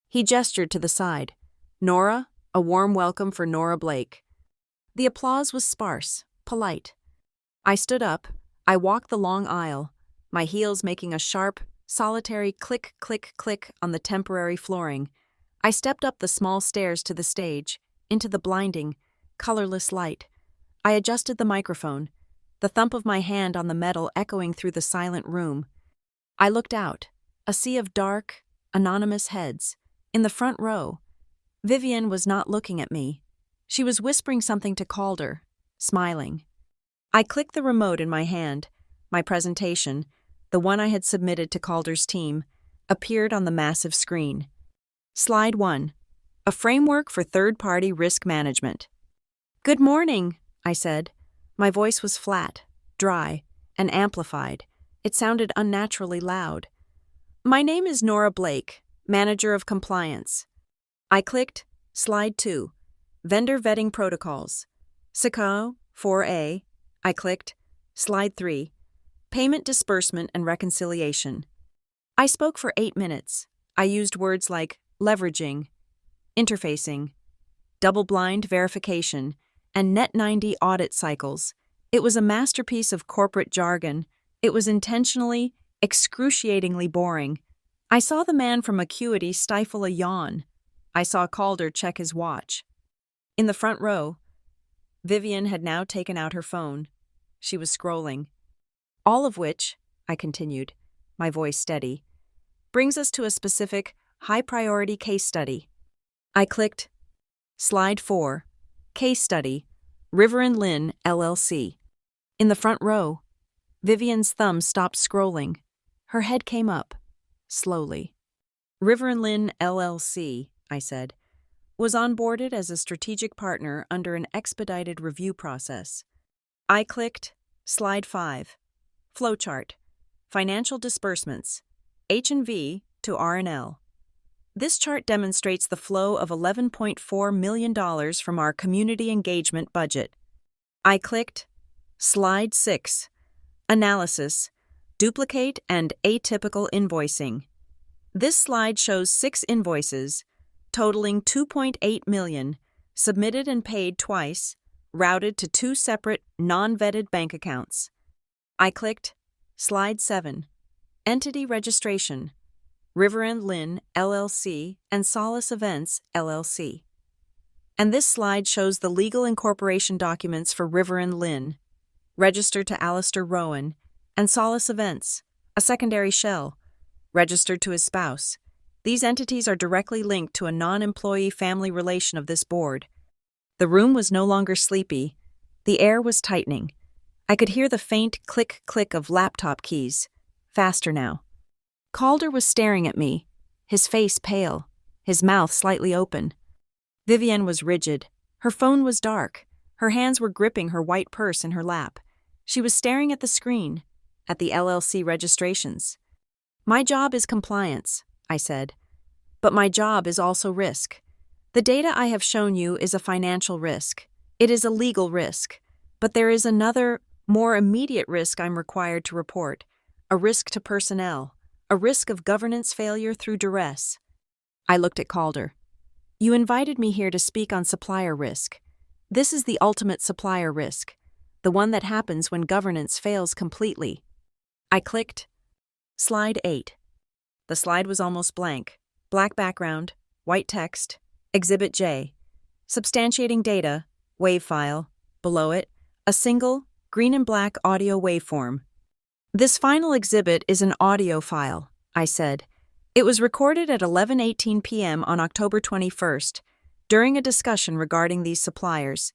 He gestured to the side. Nora, a warm welcome for Nora Blake. The applause was sparse, polite. I stood up. I walked the long aisle, my heels making a sharp, solitary click, click, click on the temporary flooring. I stepped up the small stairs to the stage, into the blinding, colorless light. I adjusted the microphone. the thump of my hand on the metal echoing through the silent room. I looked out, a sea of dark, anonymous heads. In the front row, Vivian was not looking at me. She was whispering something to Calder, smiling. I clicked the remote in my hand. My presentation, the one I had submitted to Calder's team, appeared on the massive screen. Slide 1. A framework for third-party risk management. "Good morning," I said. My voice was flat, dry, and amplified. It sounded unnaturally loud. "My name is Nora Blake, Manager of Compliance." I clicked Slide 2. Vendor Vetting Protocols. SICO 4A. I clicked Slide 3. Payment Disbursement and Reconciliation. I spoke for 8 minutes. I used words like leveraging, interfacing, double-blind verification, and Net 90 audit cycles. It was a masterpiece of corporate jargon. It was intentionally, excruciatingly boring. I saw the man from Acuity stifle a yawn. I saw Calder check his watch. In the front row, Vivian had now taken out her phone. She was scrolling. "All of which," I continued, my voice steady, "brings us to a specific, high-priority case study." I clicked Slide 4. Case Study, River and Lynn, LLC. In the front row, Vivian's thumb stopped scrolling. Her head came up, slowly. "River and Lynn, LLC," I said, "was onboarded as a strategic partner under an expedited review process." I clicked Slide 5. Flowchart, Financial Disbursements, H&V to R&L. This chart demonstrates the flow of $11.4 million from our community engagement budget. I clicked Slide 6. Analysis, Duplicate and Atypical Invoicing. This slide shows 6 invoices, totaling $2.8 million, submitted and paid twice, routed to 2 separate, non-vetted bank accounts. I clicked Slide 7. Entity Registration, River and Lynn, LLC, and Solace Events, LLC. And this slide shows the legal incorporation documents for River and Lynn, registered to Alistair Rowan, and Solace Events, a secondary shell, registered to his spouse. These entities are directly linked to a non-employee family relation of this board. The room was no longer sleepy. The air was tightening. I could hear the faint click-click of laptop keys. Faster now. Calder was staring at me, his face pale, his mouth slightly open. Vivian was rigid. Her phone was dark. Her hands were gripping her white purse in her lap. She was staring at the screen, at the LLC registrations. "My job is compliance," I said. "But my job is also risk. The data I have shown you is a financial risk. It is a legal risk. But there is another, more immediate risk I'm required to report, a risk to personnel. A risk of governance failure through duress." I looked at Calder. "You invited me here to speak on supplier risk. This is the ultimate supplier risk, the one that happens when governance fails completely." I clicked Slide 8. The slide was almost blank. Black background, white text, Exhibit J. Substantiating data, WAV file. Below it, a single, green and black audio waveform. "This final exhibit is an audio file," I said. "It was recorded at 11:18 p.m. on October 21st, during a discussion regarding these suppliers.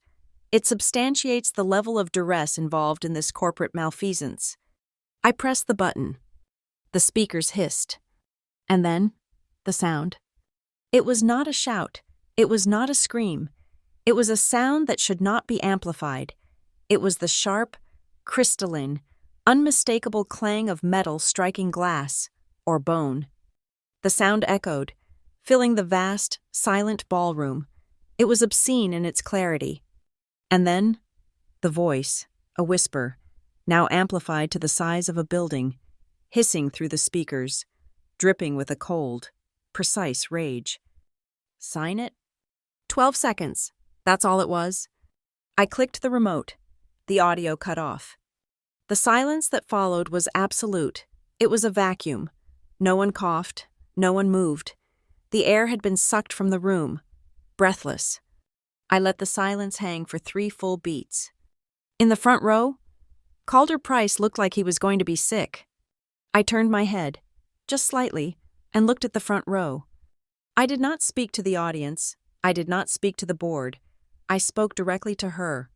It substantiates the level of duress involved in this corporate malfeasance." I pressed the button. The speakers hissed. And then, the sound. It was not a shout. It was not a scream. It was a sound that should not be amplified. It was the sharp, crystalline, unmistakable clang of metal striking glass, or bone. The sound echoed, filling the vast, silent ballroom. It was obscene in its clarity. And then, the voice, a whisper, now amplified to the size of a building, hissing through the speakers, dripping with a cold, precise rage. "Sign it?" 12 seconds. That's all it was. I clicked the remote. The audio cut off. The silence that followed was absolute. It was a vacuum. No one coughed. No one moved. The air had been sucked from the room. Breathless. I let the silence hang for 3 full beats. In the front row, Calder Price looked like he was going to be sick. I turned my head, just slightly, and looked at the front row. I did not speak to the audience. I did not speak to the board. I spoke directly to her.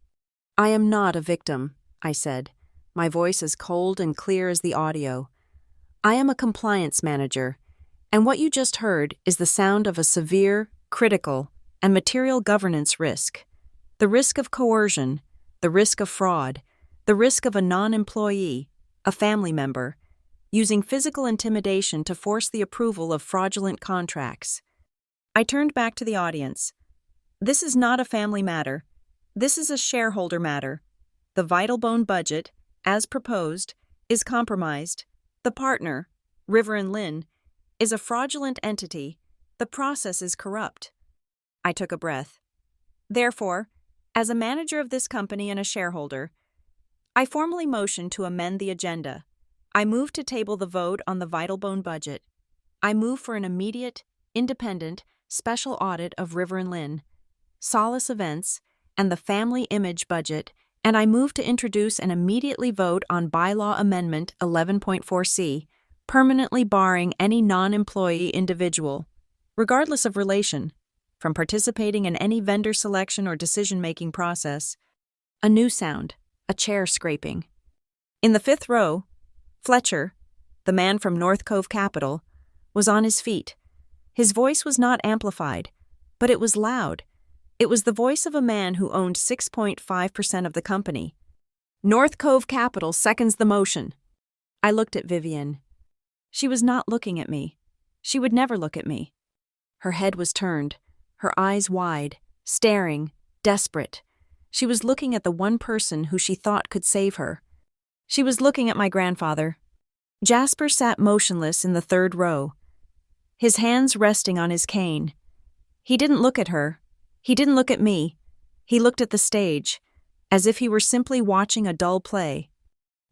"I am not a victim," I said, my voice as cold and clear as the audio. "I am a compliance manager, and what you just heard is the sound of a severe, critical, and material governance risk. The risk of coercion, the risk of fraud, the risk of a non-employee, a family member, using physical intimidation to force the approval of fraudulent contracts." I turned back to the audience. "This is not a family matter. This is a shareholder matter. The Vitalbone budget, as proposed, is compromised. The partner, River and Lynn, is a fraudulent entity. The process is corrupt." I took a breath. "Therefore, as a manager of this company and a shareholder, I formally motion to amend the agenda. I move to table the vote on the Vitalbone budget. I move for an immediate, independent, special audit of River and Lynn, Solace Events, and the Family Image budget, and I move to introduce and immediately vote on Bylaw Amendment 11.4C, permanently barring any non-employee individual, regardless of relation, from participating in any vendor selection or decision-making process." A new sound, a chair scraping. In the fifth row, Fletcher, the man from North Cove Capital, was on his feet. His voice was not amplified, but it was loud. It was the voice of a man who owned 6.5% of the company. "North Cove Capital seconds the motion." I looked at Vivian. She was not looking at me. She would never look at me. Her head was turned, her eyes wide, staring, desperate. She was looking at the one person who she thought could save her. She was looking at my grandfather. Jasper sat motionless in the third row, his hands resting on his cane. He didn't look at her. He didn't look at me. He looked at the stage, as if he were simply watching a dull play.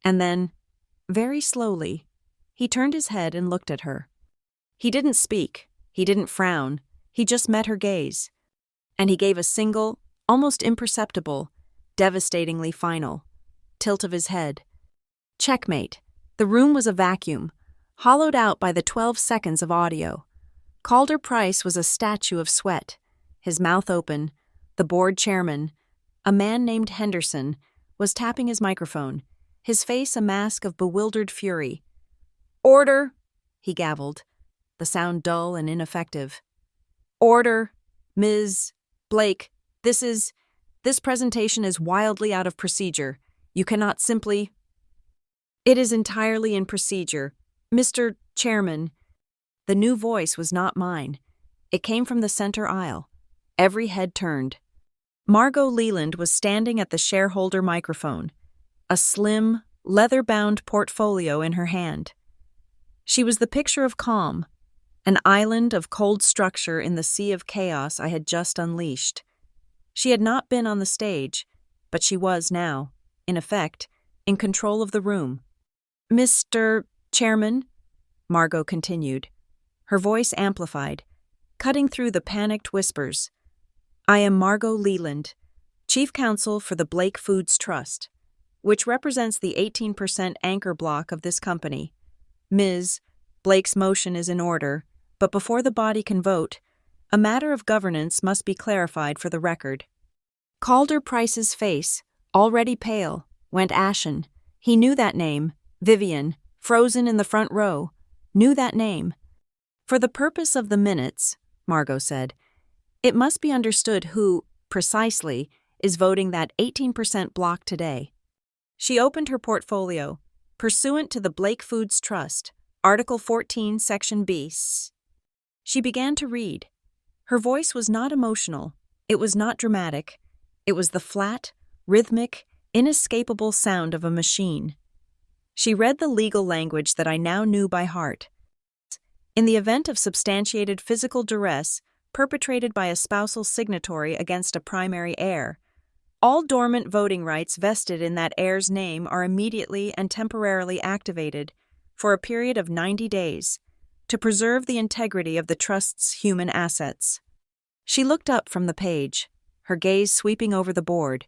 And then, very slowly, he turned his head and looked at her. He didn't speak. He didn't frown. He just met her gaze. And he gave a single, almost imperceptible, devastatingly final tilt of his head. Checkmate. The room was a vacuum, hollowed out by the 12 seconds of audio. Calder Price was a statue of sweat, his mouth open. The board chairman, a man named Henderson, was tapping his microphone, his face a mask of bewildered fury. "Order," he gavelled, the sound dull and ineffective. "Order, Ms. Blake, this presentation is wildly out of procedure. You cannot simply—" "It is entirely in procedure, Mr. Chairman." The new voice was not mine. It came from the center aisle. Every head turned. Margot Leland was standing at the shareholder microphone, a slim, leather-bound portfolio in her hand. She was the picture of calm, an island of cold structure in the sea of chaos I had just unleashed. She had not been on the stage, but she was now, in effect, in control of the room. "Mr. Chairman," Margot continued, her voice amplified, cutting through the panicked whispers. "I am Margot Leland, Chief Counsel for the Blake Foods Trust, which represents the 18% anchor block of this company. Ms. Blake's motion is in order, but before the body can vote, a matter of governance must be clarified for the record." Calder Price's face, already pale, went ashen. He knew that name, Vivian, frozen in the front row, knew that name. "For the purpose of the minutes," Margot said, "it must be understood who, precisely, is voting that 18% block today." She opened her portfolio, pursuant to the Blake Foods Trust, Article 14, Section B. She began to read. Her voice was not emotional. It was not dramatic. It was the flat, rhythmic, inescapable sound of a machine. She read the legal language that I now knew by heart. In the event of substantiated physical duress perpetrated by a spousal signatory against a primary heir, all dormant voting rights vested in that heir's name are immediately and temporarily activated for a period of 90 days to preserve the integrity of the trust's human assets. She looked up from the page, her gaze sweeping over the board.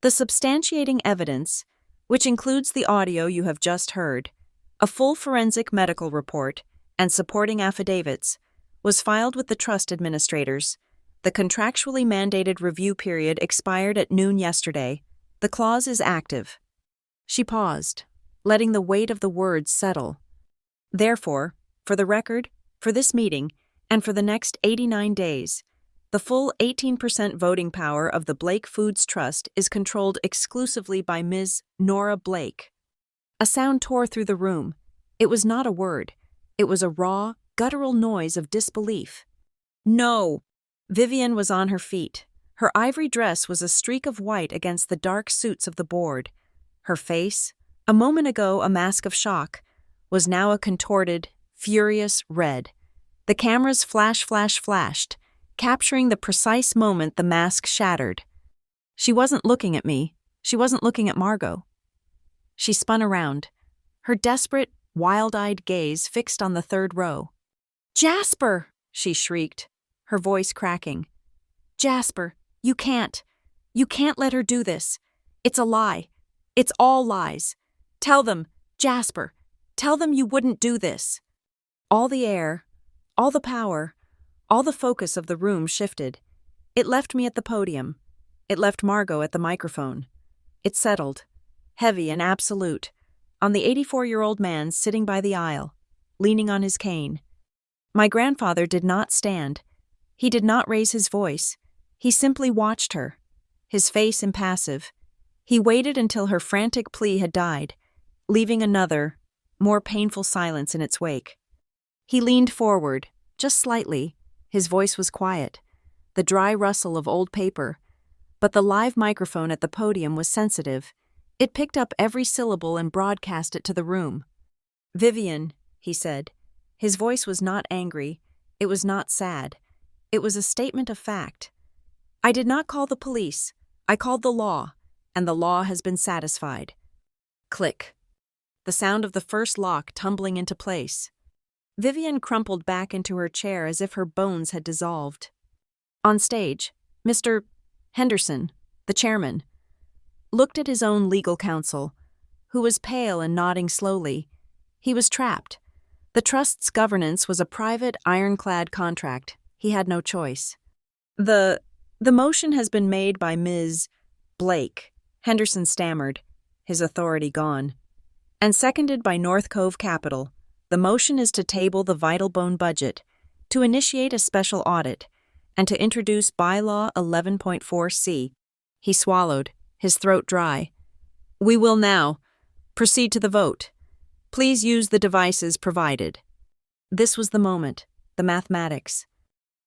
The substantiating evidence, which includes the audio you have just heard, a full forensic medical report, and supporting affidavits, was filed with the trust administrators. The contractually mandated review period expired at noon yesterday. The clause is active. She paused, letting the weight of the words settle. Therefore, for the record, for this meeting, and for the next 89 days, the full 18% voting power of the Blake Foods Trust is controlled exclusively by Ms. Nora Blake. A sound tore through the room. It was not a word. It was a raw, guttural noise of disbelief. No! Vivian was on her feet. Her ivory dress was a streak of white against the dark suits of the board. Her face, a moment ago a mask of shock, was now a contorted, furious red. The camera's flashed, capturing the precise moment the mask shattered. She wasn't looking at me. She wasn't looking at Margot. She spun around, her desperate, wild-eyed gaze fixed on the third row. "Jasper!" she shrieked, her voice cracking. "Jasper, you can't let her do this. It's a lie. It's all lies. Tell them, Jasper, tell them you wouldn't do this." All the air, all the power, all the focus of the room shifted. It left me at the podium. It left Margot at the microphone. It settled, heavy and absolute, on the 84-year-old man sitting by the aisle, leaning on his cane. My grandfather did not stand. He did not raise his voice. He simply watched her, his face impassive. He waited until her frantic plea had died, leaving another, more painful silence in its wake. He leaned forward, just slightly. His voice was quiet, the dry rustle of old paper, but the live microphone at the podium was sensitive. It picked up every syllable and broadcast it to the room. "Vivian," he said. His voice was not angry. It was not sad. It was a statement of fact. "I did not call the police. I called the law, and the law has been satisfied." Click. The sound of the first lock tumbling into place. Vivian crumpled back into her chair as if her bones had dissolved. On stage, Mr. Henderson, the chairman, looked at his own legal counsel, who was pale and nodding slowly. He was trapped. The trust's governance was a private, ironclad contract. He had no choice. The motion has been made by Ms. Blake," Henderson stammered, his authority gone, "and seconded by North Cove Capital. The motion is to table the Vital Bone budget, to initiate a special audit, and to introduce Bylaw 11.4C. He swallowed, his throat dry. "We will now proceed to the vote. Please use the devices provided." This was the moment, the mathematics.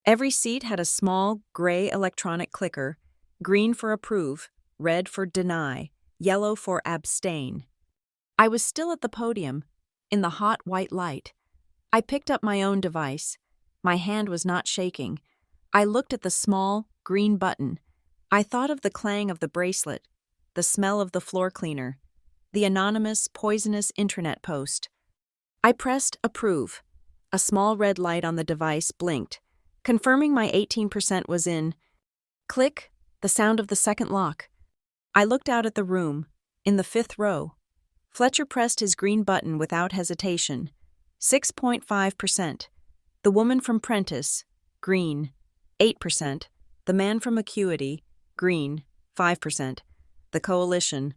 Every seat had a small, gray electronic clicker, green for approve, red for deny, yellow for abstain. I was still at the podium, in the hot white light. I picked up my own device. My hand was not shaking. I looked at the small, green button. I thought of the clang of the bracelet, the smell of the floor cleaner, the anonymous, poisonous internet post. I pressed approve. A small red light on the device blinked, confirming my 18% was in. Click, the sound of the second lock. I looked out at the room, in the fifth row. Fletcher pressed his green button without hesitation. 6.5%. The woman from Prentice, green. 8%. The man from Acuity, green. 5%. The coalition,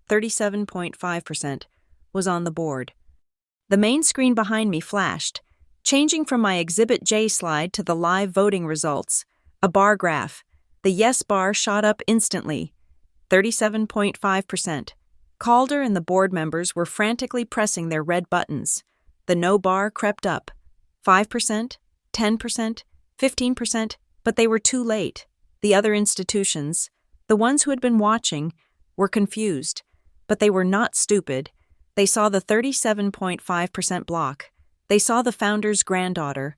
37.5%, was on the board. The main screen behind me flashed, changing from my Exhibit J slide to the live voting results. A bar graph. The yes bar shot up instantly. 37.5%. Calder and the board members were frantically pressing their red buttons. The no bar crept up. 5%, 10%, 15%, but they were too late. The other institutions, the ones who had been watching, were confused, but they were not stupid. They saw the 37.5% block. They saw the founder's granddaughter,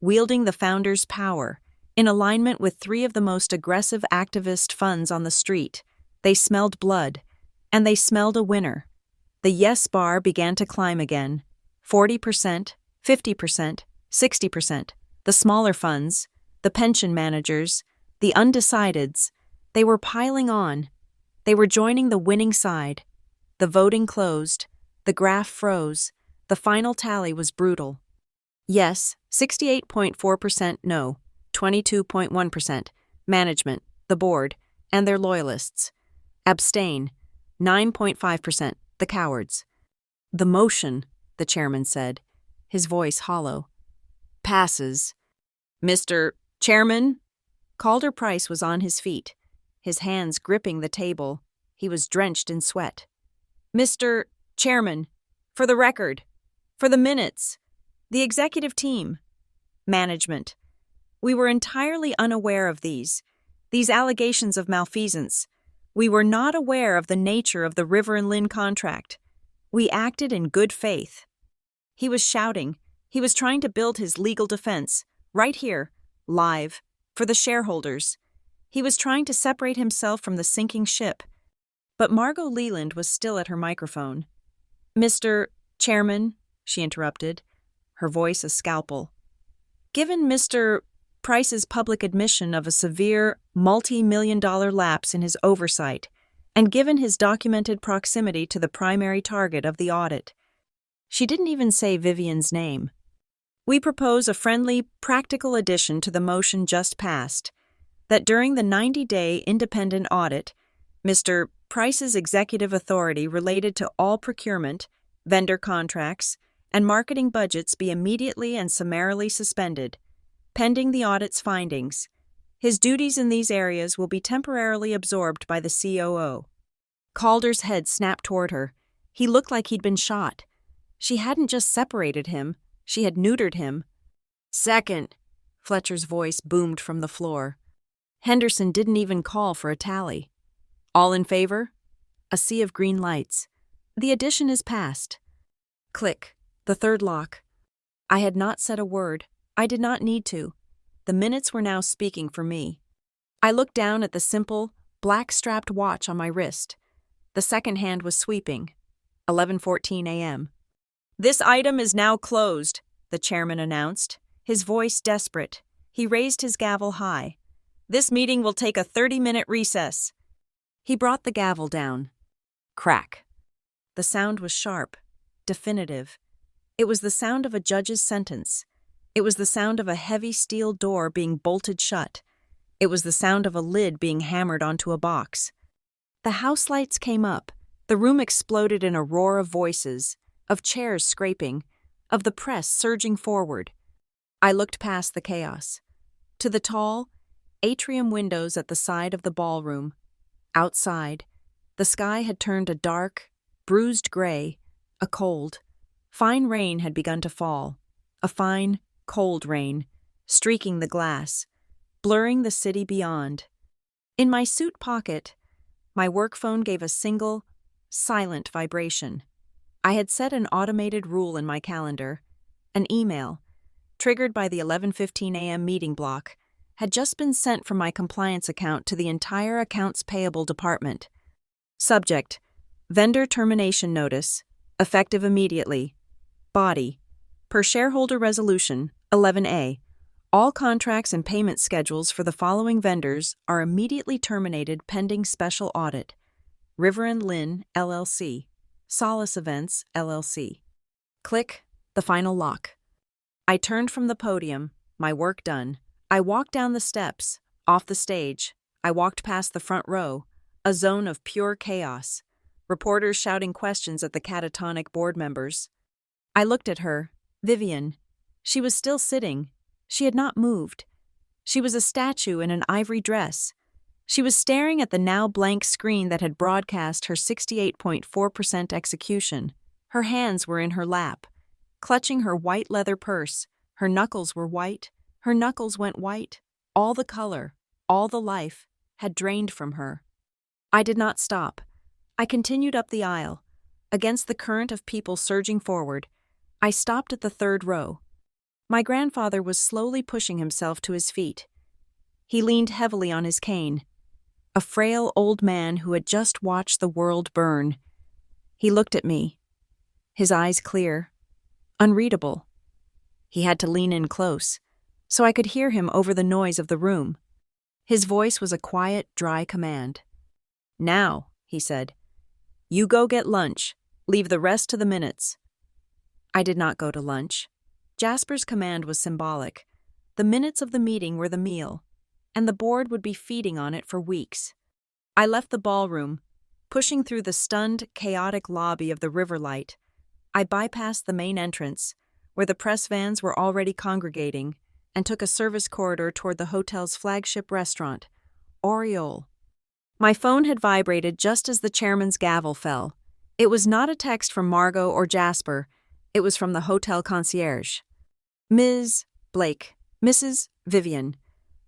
wielding the founder's power, in alignment with three of the most aggressive activist funds on the street. They smelled blood. And they smelled a winner. The yes bar began to climb again. 40%, 50%, 60%. The smaller funds, the pension managers, the undecideds, they were piling on. They were joining the winning side. The voting closed. The graph froze. The final tally was brutal. Yes, 68.4%, no, 22.1%, management, the board, and their loyalists. Abstain, 9.5%, the cowards. The motion, the chairman said, his voice hollow, passes. Mr. Chairman? Calder Price was on his feet, his hands gripping the table. He was drenched in sweat. Mr. Chairman, for the record, for the minutes, the executive team, management. We were entirely unaware of these allegations of malfeasance. We were not aware of the nature of the River and Lynn contract. We acted in good faith. He was shouting. He was trying to build his legal defense, right here, live, for the shareholders. He was trying to separate himself from the sinking ship. But Margot Leland was still at her microphone. Mr. Chairman, she interrupted, her voice a scalpel. Given Mr. Price's public admission of a severe, multi-million-dollar lapse in his oversight, and given his documented proximity to the primary target of the audit, she didn't even say Vivian's name. We propose a friendly, practical addition to the motion just passed, that during the 90-day independent audit, Mr. Price's executive authority related to all procurement, vendor contracts, and marketing budgets be immediately and summarily suspended, pending the audit's findings. His duties in these areas will be temporarily absorbed by the COO. Calder's head snapped toward her. He looked like he'd been shot. She hadn't just separated him, she had neutered him. Second, Fletcher's voice boomed from the floor. Henderson didn't even call for a tally. All in favor? A sea of green lights. The addition is passed. Click. The third lock. I had not said a word. I did not need to. The minutes were now speaking for me. I looked down at the simple, black-strapped watch on my wrist. The second hand was sweeping. 11:14 a.m. This item is now closed, the chairman announced, his voice desperate. He raised his gavel high. This meeting will take a 30-minute recess. He brought the gavel down. Crack. The sound was sharp, definitive. It was the sound of a judge's sentence. It was the sound of a heavy steel door being bolted shut. It was the sound of a lid being hammered onto a box. The house lights came up. The room exploded in a roar of voices, of chairs scraping, of the press surging forward. I looked past the chaos, to the tall, atrium windows at the side of the ballroom. Outside, the sky had turned a dark, bruised gray, a cold. Fine rain had begun to fall, a fine, cold rain, streaking the glass, blurring the city beyond. In my suit pocket, my work phone gave a single, silent vibration. I had set an automated rule in my calendar. An email, triggered by the 11:15 a.m. meeting block, had just been sent from my compliance account to the entire accounts payable department. Subject: Vendor termination notice, effective immediately. Body: Per shareholder resolution 11A, all contracts and payment schedules for the following vendors are immediately terminated pending special audit. River and Lynn, LLC. Solace Events, LLC. Click the final lock. I turned from the podium, my work done. I walked down the steps, off the stage. I walked past the front row, a zone of pure chaos. Reporters shouting questions at the catatonic board members. I looked at her, Vivian. She was still sitting. She had not moved. She was a statue in an ivory dress. She was staring at the now blank screen that had broadcast her 68.4% execution. Her hands were in her lap, clutching her white leather purse. Her knuckles were white. Her knuckles went white. All the color, all the life, had drained from her. I did not stop. I continued up the aisle. Against the current of people surging forward, I stopped at the third row. My grandfather was slowly pushing himself to his feet. He leaned heavily on his cane, a frail old man who had just watched the world burn. He looked at me, his eyes clear, unreadable. He had to lean in close, so I could hear him over the noise of the room. His voice was a quiet, dry command. Now, he said, You go get lunch. Leave the rest to the minutes. I did not go to lunch. Jasper's command was symbolic. The minutes of the meeting were the meal, and the board would be feeding on it for weeks. I left the ballroom, pushing through the stunned, chaotic lobby of the Riverlight. I bypassed the main entrance, where the press vans were already congregating, and took a service corridor toward the hotel's flagship restaurant, Oriole. My phone had vibrated just as the chairman's gavel fell. It was not a text from Margot or Jasper. It was from the hotel concierge. Ms. Blake, Mrs. Vivian.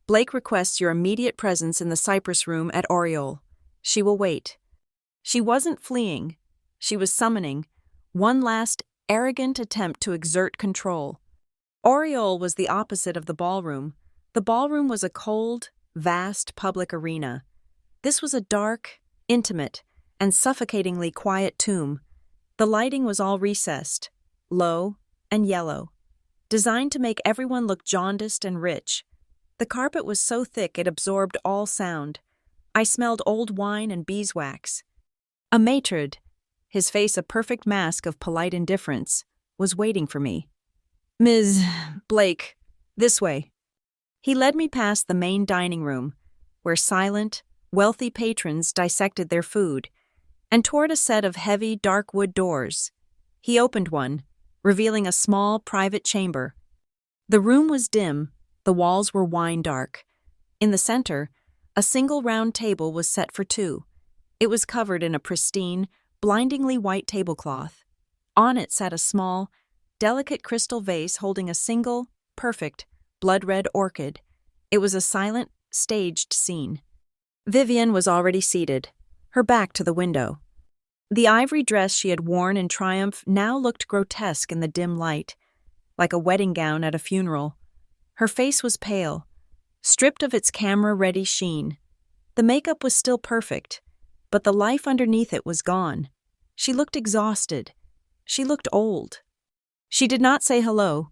Blake requests your immediate presence in the Cypress Room at Oriole. She will wait. She wasn't fleeing. She was summoning one last arrogant attempt to exert control. Oriole was the opposite of the ballroom. The ballroom was a cold, vast public arena. This was a dark, intimate, and suffocatingly quiet tomb. The lighting was all recessed, low and yellow, designed to make everyone look jaundiced and rich. The carpet was so thick it absorbed all sound. I smelled old wine and beeswax. A maitre, his face a perfect mask of polite indifference, was waiting for me. Ms. Blake, this way. He led me past the main dining room, where silent, wealthy patrons dissected their food, and toward a set of heavy, dark wood doors. He opened one, revealing a small, private chamber. The room was dim, the walls were wine-dark. In the center, a single round table was set for two. It was covered in a pristine, blindingly white tablecloth. On it sat a small, delicate crystal vase holding a single, perfect, blood-red orchid. It was a silent, staged scene. Vivian was already seated, her back to the window. The ivory dress she had worn in triumph now looked grotesque in the dim light, like a wedding gown at a funeral. Her face was pale, stripped of its camera-ready sheen. The makeup was still perfect, but the life underneath it was gone. She looked exhausted. She looked old. She did not say hello.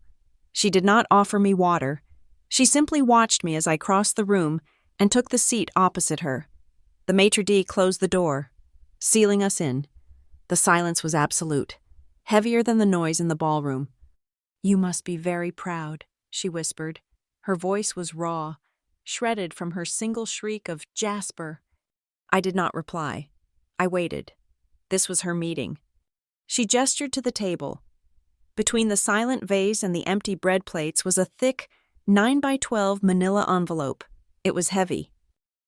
She did not offer me water. She simply watched me as I crossed the room and took the seat opposite her. The maitre d' closed the door, sealing us in. The silence was absolute, heavier than the noise in the ballroom. "You must be very proud," she whispered. Her voice was raw, shredded from her single shriek of "Jasper." I did not reply. I waited. This was her meeting. She gestured to the table. Between the silent vase and the empty bread plates was a thick 9x12 manila envelope. It was heavy.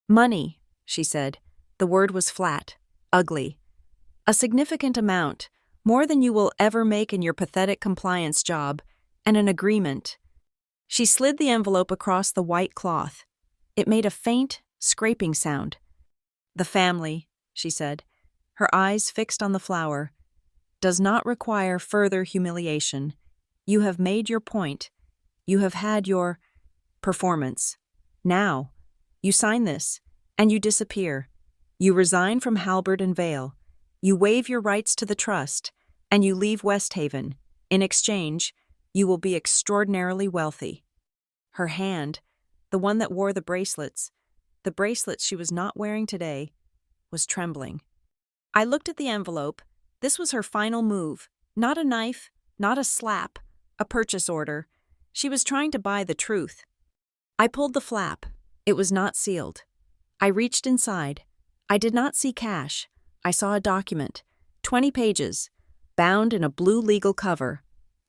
"Money," she said. The word was flat, ugly. "A significant amount, more than you will ever make in your pathetic compliance job, and an agreement." She slid the envelope across the white cloth. It made a faint, scraping sound. "The family," she said, her eyes fixed on the flower, "does not require further humiliation. You have made your point. You have had your performance. Now, you sign this, and you disappear. You resign from Halberd and Vale. You waive your rights to the trust, and you leave Westhaven. In exchange, you will be extraordinarily wealthy." Her hand, the one that wore the bracelets she was not wearing today, was trembling. I looked at the envelope. This was her final move. Not a knife, not a slap, a purchase order. She was trying to buy the truth. I pulled the flap. It was not sealed. I reached inside. I did not see cash. I saw a document, 20 pages, bound in a blue legal cover.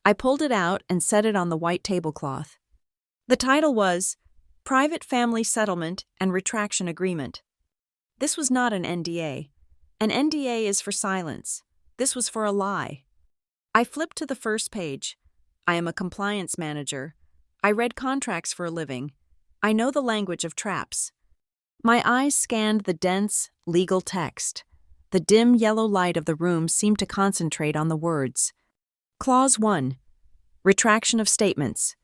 I pulled it out and set it on the white tablecloth. The title was Private Family Settlement and Retraction Agreement. This was not an NDA. An NDA is for silence. This was for a lie. I flipped to the first page. I am a compliance manager. I read contracts for a living. I know the language of traps. My eyes scanned the dense, legal text. The dim yellow light of the room seemed to concentrate on the words. Clause 1. Retraction of statements.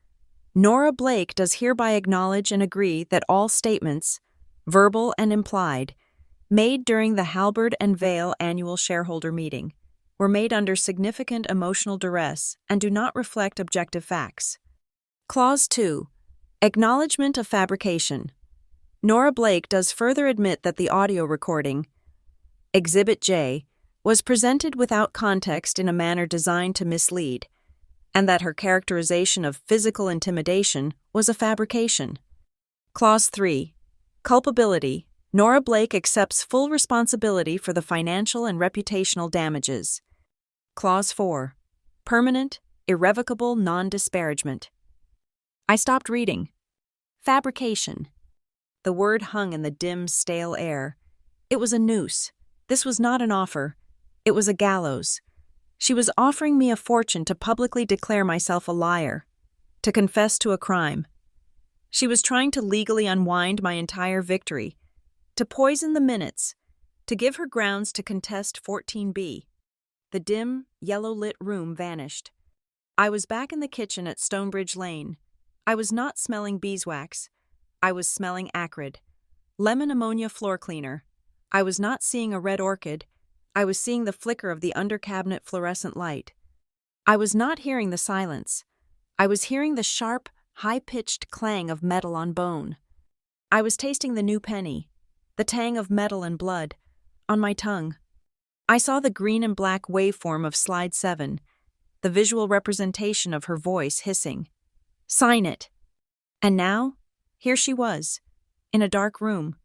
Nora Blake does hereby acknowledge and agree that all statements, verbal and implied, made during the Halberd and Vale annual shareholder meeting were made under significant emotional duress and do not reflect objective facts. Clause 2. Acknowledgement of fabrication. Nora Blake does further admit that the audio recording, Exhibit J, was presented without context in a manner designed to mislead, and that her characterization of physical intimidation was a fabrication. Clause 3. Culpability. Nora Blake accepts full responsibility for the financial and reputational damages. Clause 4. Permanent, irrevocable non-disparagement. I stopped reading. Fabrication. The word hung in the dim, stale air. It was a noose. This was not an offer. It was a gallows. She was offering me a fortune to publicly declare myself a liar, to confess to a crime. She was trying to legally unwind my entire victory, to poison the minutes, to give her grounds to contest 14B. The dim, yellow-lit room vanished. I was back in the kitchen at Stonebridge Lane. I was not smelling beeswax. I was smelling acrid. Lemon ammonia floor cleaner. I was not seeing a red orchid. I was seeing the flicker of the under-cabinet fluorescent light. I was not hearing the silence. I was hearing the sharp, high-pitched clang of metal on bone. I was tasting the new penny, the tang of metal and blood, on my tongue. I saw the green and black waveform of slide 7, the visual representation of her voice hissing. Sign it. And now, here she was, in a dark room,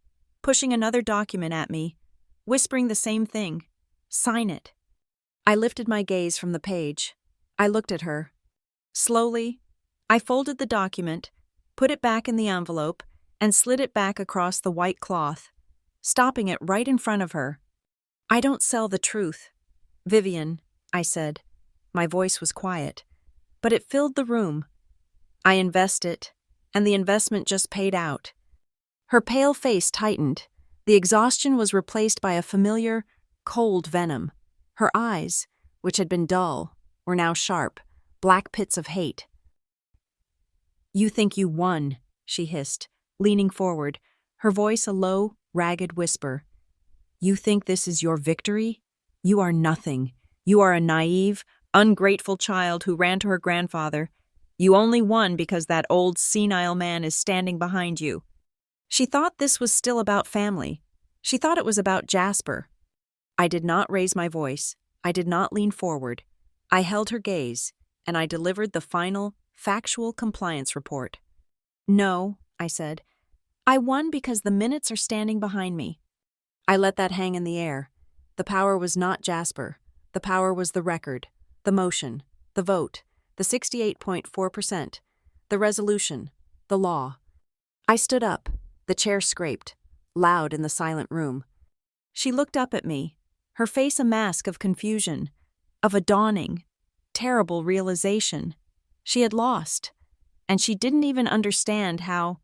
pushing another document at me, whispering the same thing. Sign it. I lifted my gaze from the page. I looked at her. Slowly, I folded the document, put it back in the envelope, and slid it back across the white cloth, stopping it right in front of her. I don't sell the truth. Vivian, I said. My voice was quiet, but it filled the room. I invest it, and the investment just paid out. Her pale face tightened. The exhaustion was replaced by a familiar, cold venom. Her eyes, which had been dull, were now sharp, black pits of hate. You think you won, she hissed, leaning forward, her voice a low, ragged whisper. You think this is your victory? You are nothing. You are a naive, ungrateful child who ran to her grandfather. You only won because that old senile man is standing behind you. She thought this was still about family. She thought it was about Jasper. I did not raise my voice. I did not lean forward. I held her gaze, and I delivered the final, factual compliance report. No, I said. I won because the minutes are standing behind me. I let that hang in the air. The power was not Jasper. The power was the record, the motion, the vote, the 68.4%, the resolution, the law. I stood up. The chair scraped, loud in the silent room. She looked up at me, her face a mask of confusion, of a dawning, terrible realization. She had lost, and she didn't even understand how.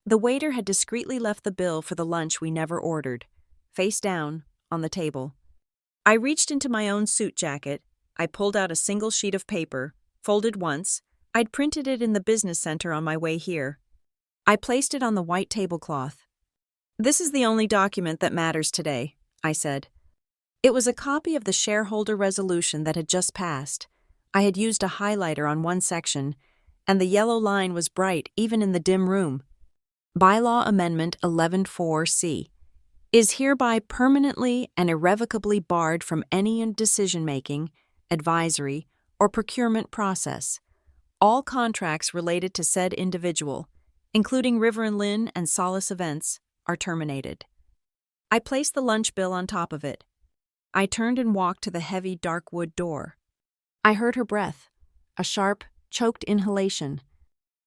The waiter had discreetly left the bill for the lunch we never ordered, face down, on the table. I reached into my own suit jacket. I pulled out a single sheet of paper, folded once. I'd printed it in the business center on my way here. I placed it on the white tablecloth. This is the only document that matters today, I said. It was a copy of the shareholder resolution that had just passed. I had used a highlighter on one section, and the yellow line was bright even in the dim room. Bylaw Amendment 11.4c is hereby permanently and irrevocably barred from any decision-making, advisory, or procurement process. All contracts related to said individual, including River and Lynn and Solace Events, are terminated. I placed the lunch bill on top of it. I turned and walked to the heavy dark wood door. I heard her breath, a sharp, choked inhalation.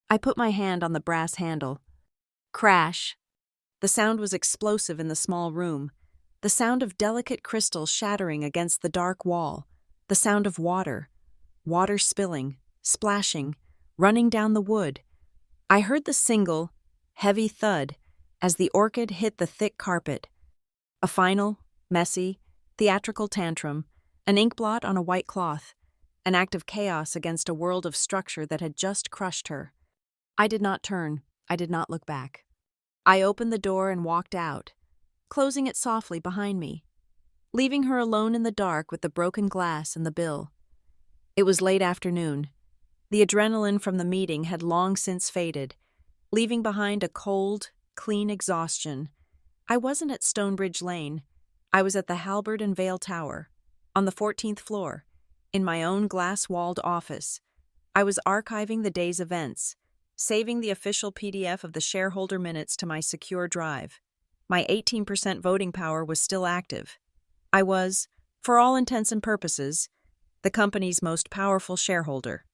I put my hand on the brass handle. Crash. The sound was explosive in the small room, the sound of delicate crystal shattering against the dark wall, the sound of water spilling, splashing, running down the wood. I heard the single, heavy thud as the orchid hit the thick carpet. A final, messy, theatrical tantrum, an ink blot on a white cloth, an act of chaos against a world of structure that had just crushed her. I did not turn. I did not look back. I opened the door and walked out, closing it softly behind me, leaving her alone in the dark with the broken glass and the bill. It was late afternoon. The adrenaline from the meeting had long since faded, leaving behind a cold, clean exhaustion. I wasn't at Stonebridge Lane. I was at the Halberd and Vale Tower, on the 14th floor, in my own glass-walled office. I was archiving the day's events, saving the official PDF of the shareholder minutes to my secure drive. My 18% voting power was still active. I was, for all intents and purposes, the company's most powerful shareholder.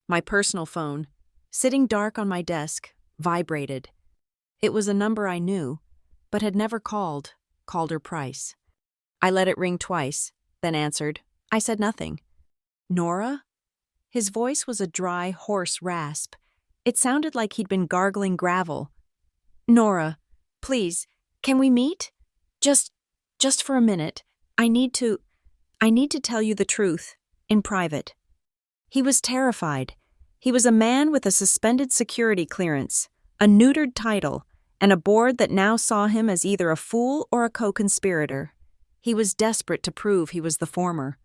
My personal phone, sitting dark on my desk, vibrated. It was a number I knew, but had never called, Calder Price. I let it ring twice, then answered. I said nothing. Nora? His voice was a dry, hoarse rasp. It sounded like he'd been gargling gravel. Nora, please, can we meet? Just for a minute. I need to tell you the truth, in private. He was terrified. He was a man with a suspended security clearance, a neutered title, and a board that now saw him as either a fool or a co-conspirator. He was desperate to prove he was the former.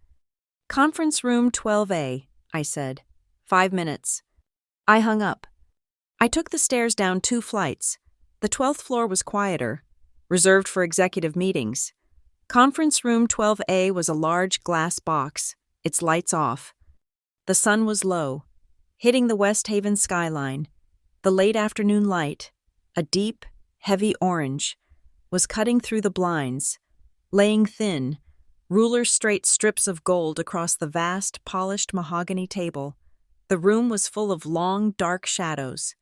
Conference room 12A, I said. 5 minutes. I hung up. I took the stairs down 2 flights. The 12th floor was quieter, reserved for executive meetings. Conference room 12A was a large glass box, its lights off. The sun was low, hitting the West Haven skyline. The late afternoon light, a deep, heavy orange, was cutting through the blinds, laying thin, ruler-straight strips of gold across the vast, polished mahogany table. The room was full of long, dark shadows.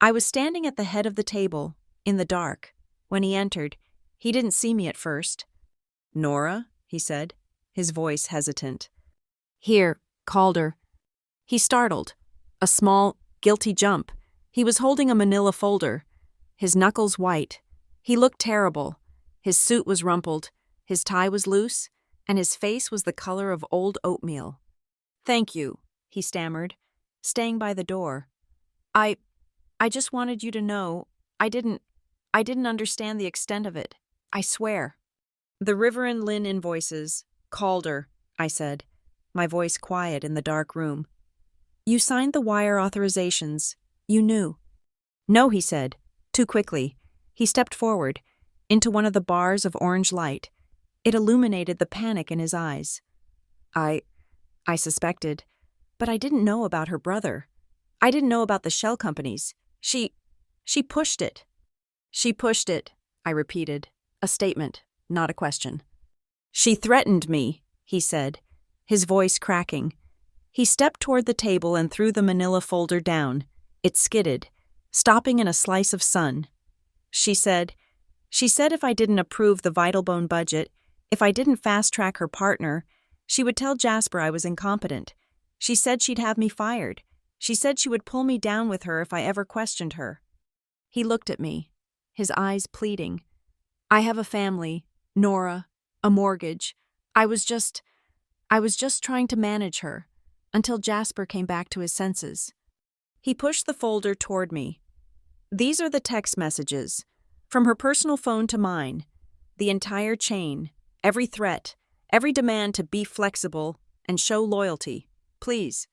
I was standing at the head of the table, in the dark. When he entered, he didn't see me at first. Nora, he said, his voice hesitant. Here, Calder. He startled. A small, guilty jump. He was holding a manila folder, his knuckles white. He looked terrible. His suit was rumpled, his tie was loose, and his face was the color of old oatmeal. Thank you, he stammered, staying by the door. I just wanted you to know, I didn't understand the extent of it. I swear. The River and Lynn invoices. Calder, I said, my voice quiet in the dark room. You signed the wire authorizations. You knew. No, he said, too quickly. He stepped forward, into one of the bars of orange light. It illuminated the panic in his eyes. I suspected, but I didn't know about her brother. I didn't know about the shell companies. She pushed it. She pushed it, I repeated, a statement, not a question. She threatened me, he said, his voice cracking. He stepped toward the table and threw the manila folder down. It skidded, stopping in a slice of sun. She said if I didn't approve the Vitalbone budget, if I didn't fast-track her partner, she would tell Jasper I was incompetent. She said she'd have me fired. She said she would pull me down with her if I ever questioned her. He looked at me, his eyes pleading. I have a family, Nora, a mortgage. I was just trying to manage her, until Jasper came back to his senses. He pushed the folder toward me. These are the text messages, from her personal phone to mine, the entire chain, every threat, every demand to be flexible and show loyalty. Please.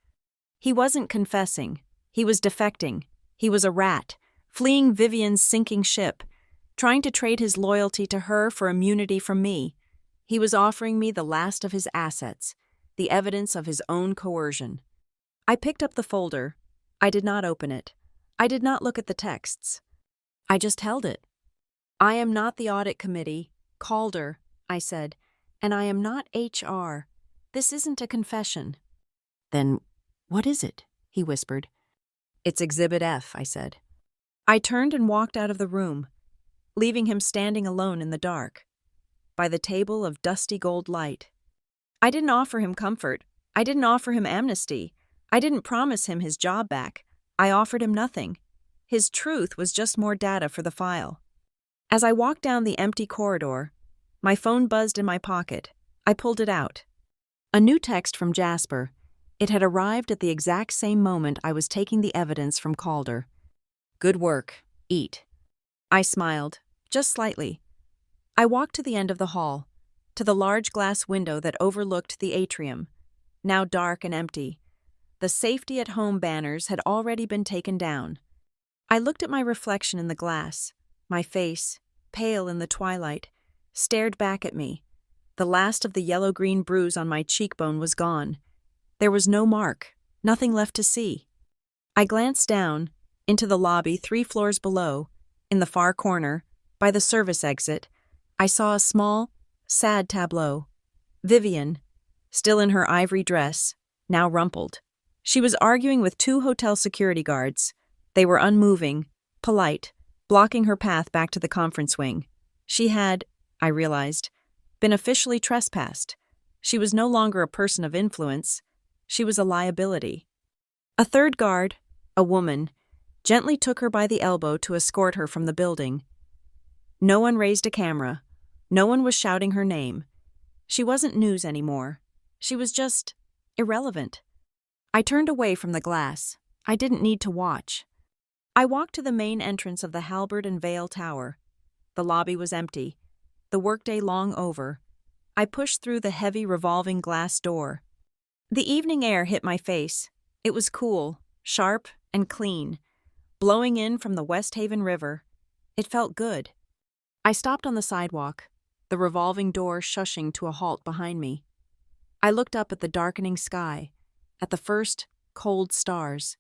He wasn't confessing. He was defecting. He was a rat, fleeing Vivian's sinking ship, trying to trade his loyalty to her for immunity from me. He was offering me the last of his assets, the evidence of his own coercion. I picked up the folder. I did not open it. I did not look at the texts. I just held it. I am not the audit committee, Calder, I said, and I am not HR. This isn't a confession. Then what is it? He whispered. It's Exhibit F, I said. I turned and walked out of the room, leaving him standing alone in the dark, by the table of dusty gold light. I didn't offer him comfort. I didn't offer him amnesty. I didn't promise him his job back. I offered him nothing. His truth was just more data for the file. As I walked down the empty corridor, my phone buzzed in my pocket. I pulled it out. A new text from Jasper. It had arrived at the exact same moment I was taking the evidence from Calder. Good work. Eat. I smiled, just slightly. I walked to the end of the hall, to the large glass window that overlooked the atrium, now dark and empty. The Safety at Home banners had already been taken down. I looked at my reflection in the glass. My face, pale in the twilight, stared back at me. The last of the yellow-green bruise on my cheekbone was gone. There was no mark, nothing left to see. I glanced down, into the lobby 3 floors below. In the far corner, by the service exit, I saw a small, sad tableau. Vivian, still in her ivory dress, now rumpled. She was arguing with 2 hotel security guards. They were unmoving, polite, blocking her path back to the conference wing. She had, I realized, been officially trespassed. She was no longer a person of influence. She was a liability. A third guard, a woman, gently took her by the elbow to escort her from the building. No one raised a camera. No one was shouting her name. She wasn't news anymore. She was just irrelevant. I turned away from the glass. I didn't need to watch. I walked to the main entrance of the Halberd and Vale Tower. The lobby was empty, the workday long over. I pushed through the heavy revolving glass door. The evening air hit my face. It was cool, sharp, and clean, blowing in from the West Haven River. It felt good. I stopped on the sidewalk, the revolving door shushing to a halt behind me. I looked up at the darkening sky, at the first cold stars.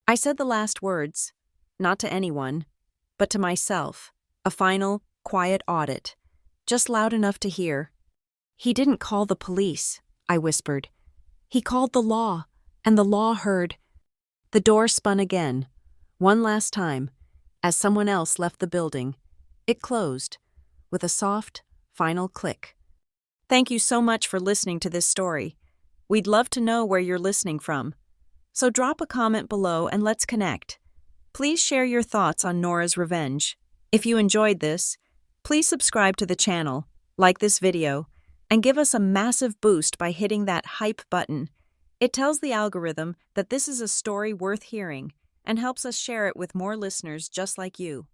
I said the last words, not to anyone, but to myself, a final, quiet audit, just loud enough to hear. "He didn't call the police," I whispered. "He called the law, and the law heard." The door spun again, one last time, as someone else left the building. It closed, with a soft, final click. Thank you so much for listening to this story. We'd love to know where you're listening from. So drop a comment below and let's connect. Please share your thoughts on Nora's Revenge. If you enjoyed this, please subscribe to the channel, like this video, and give us a massive boost by hitting that hype button. It tells the algorithm that this is a story worth hearing and helps us share it with more listeners just like you.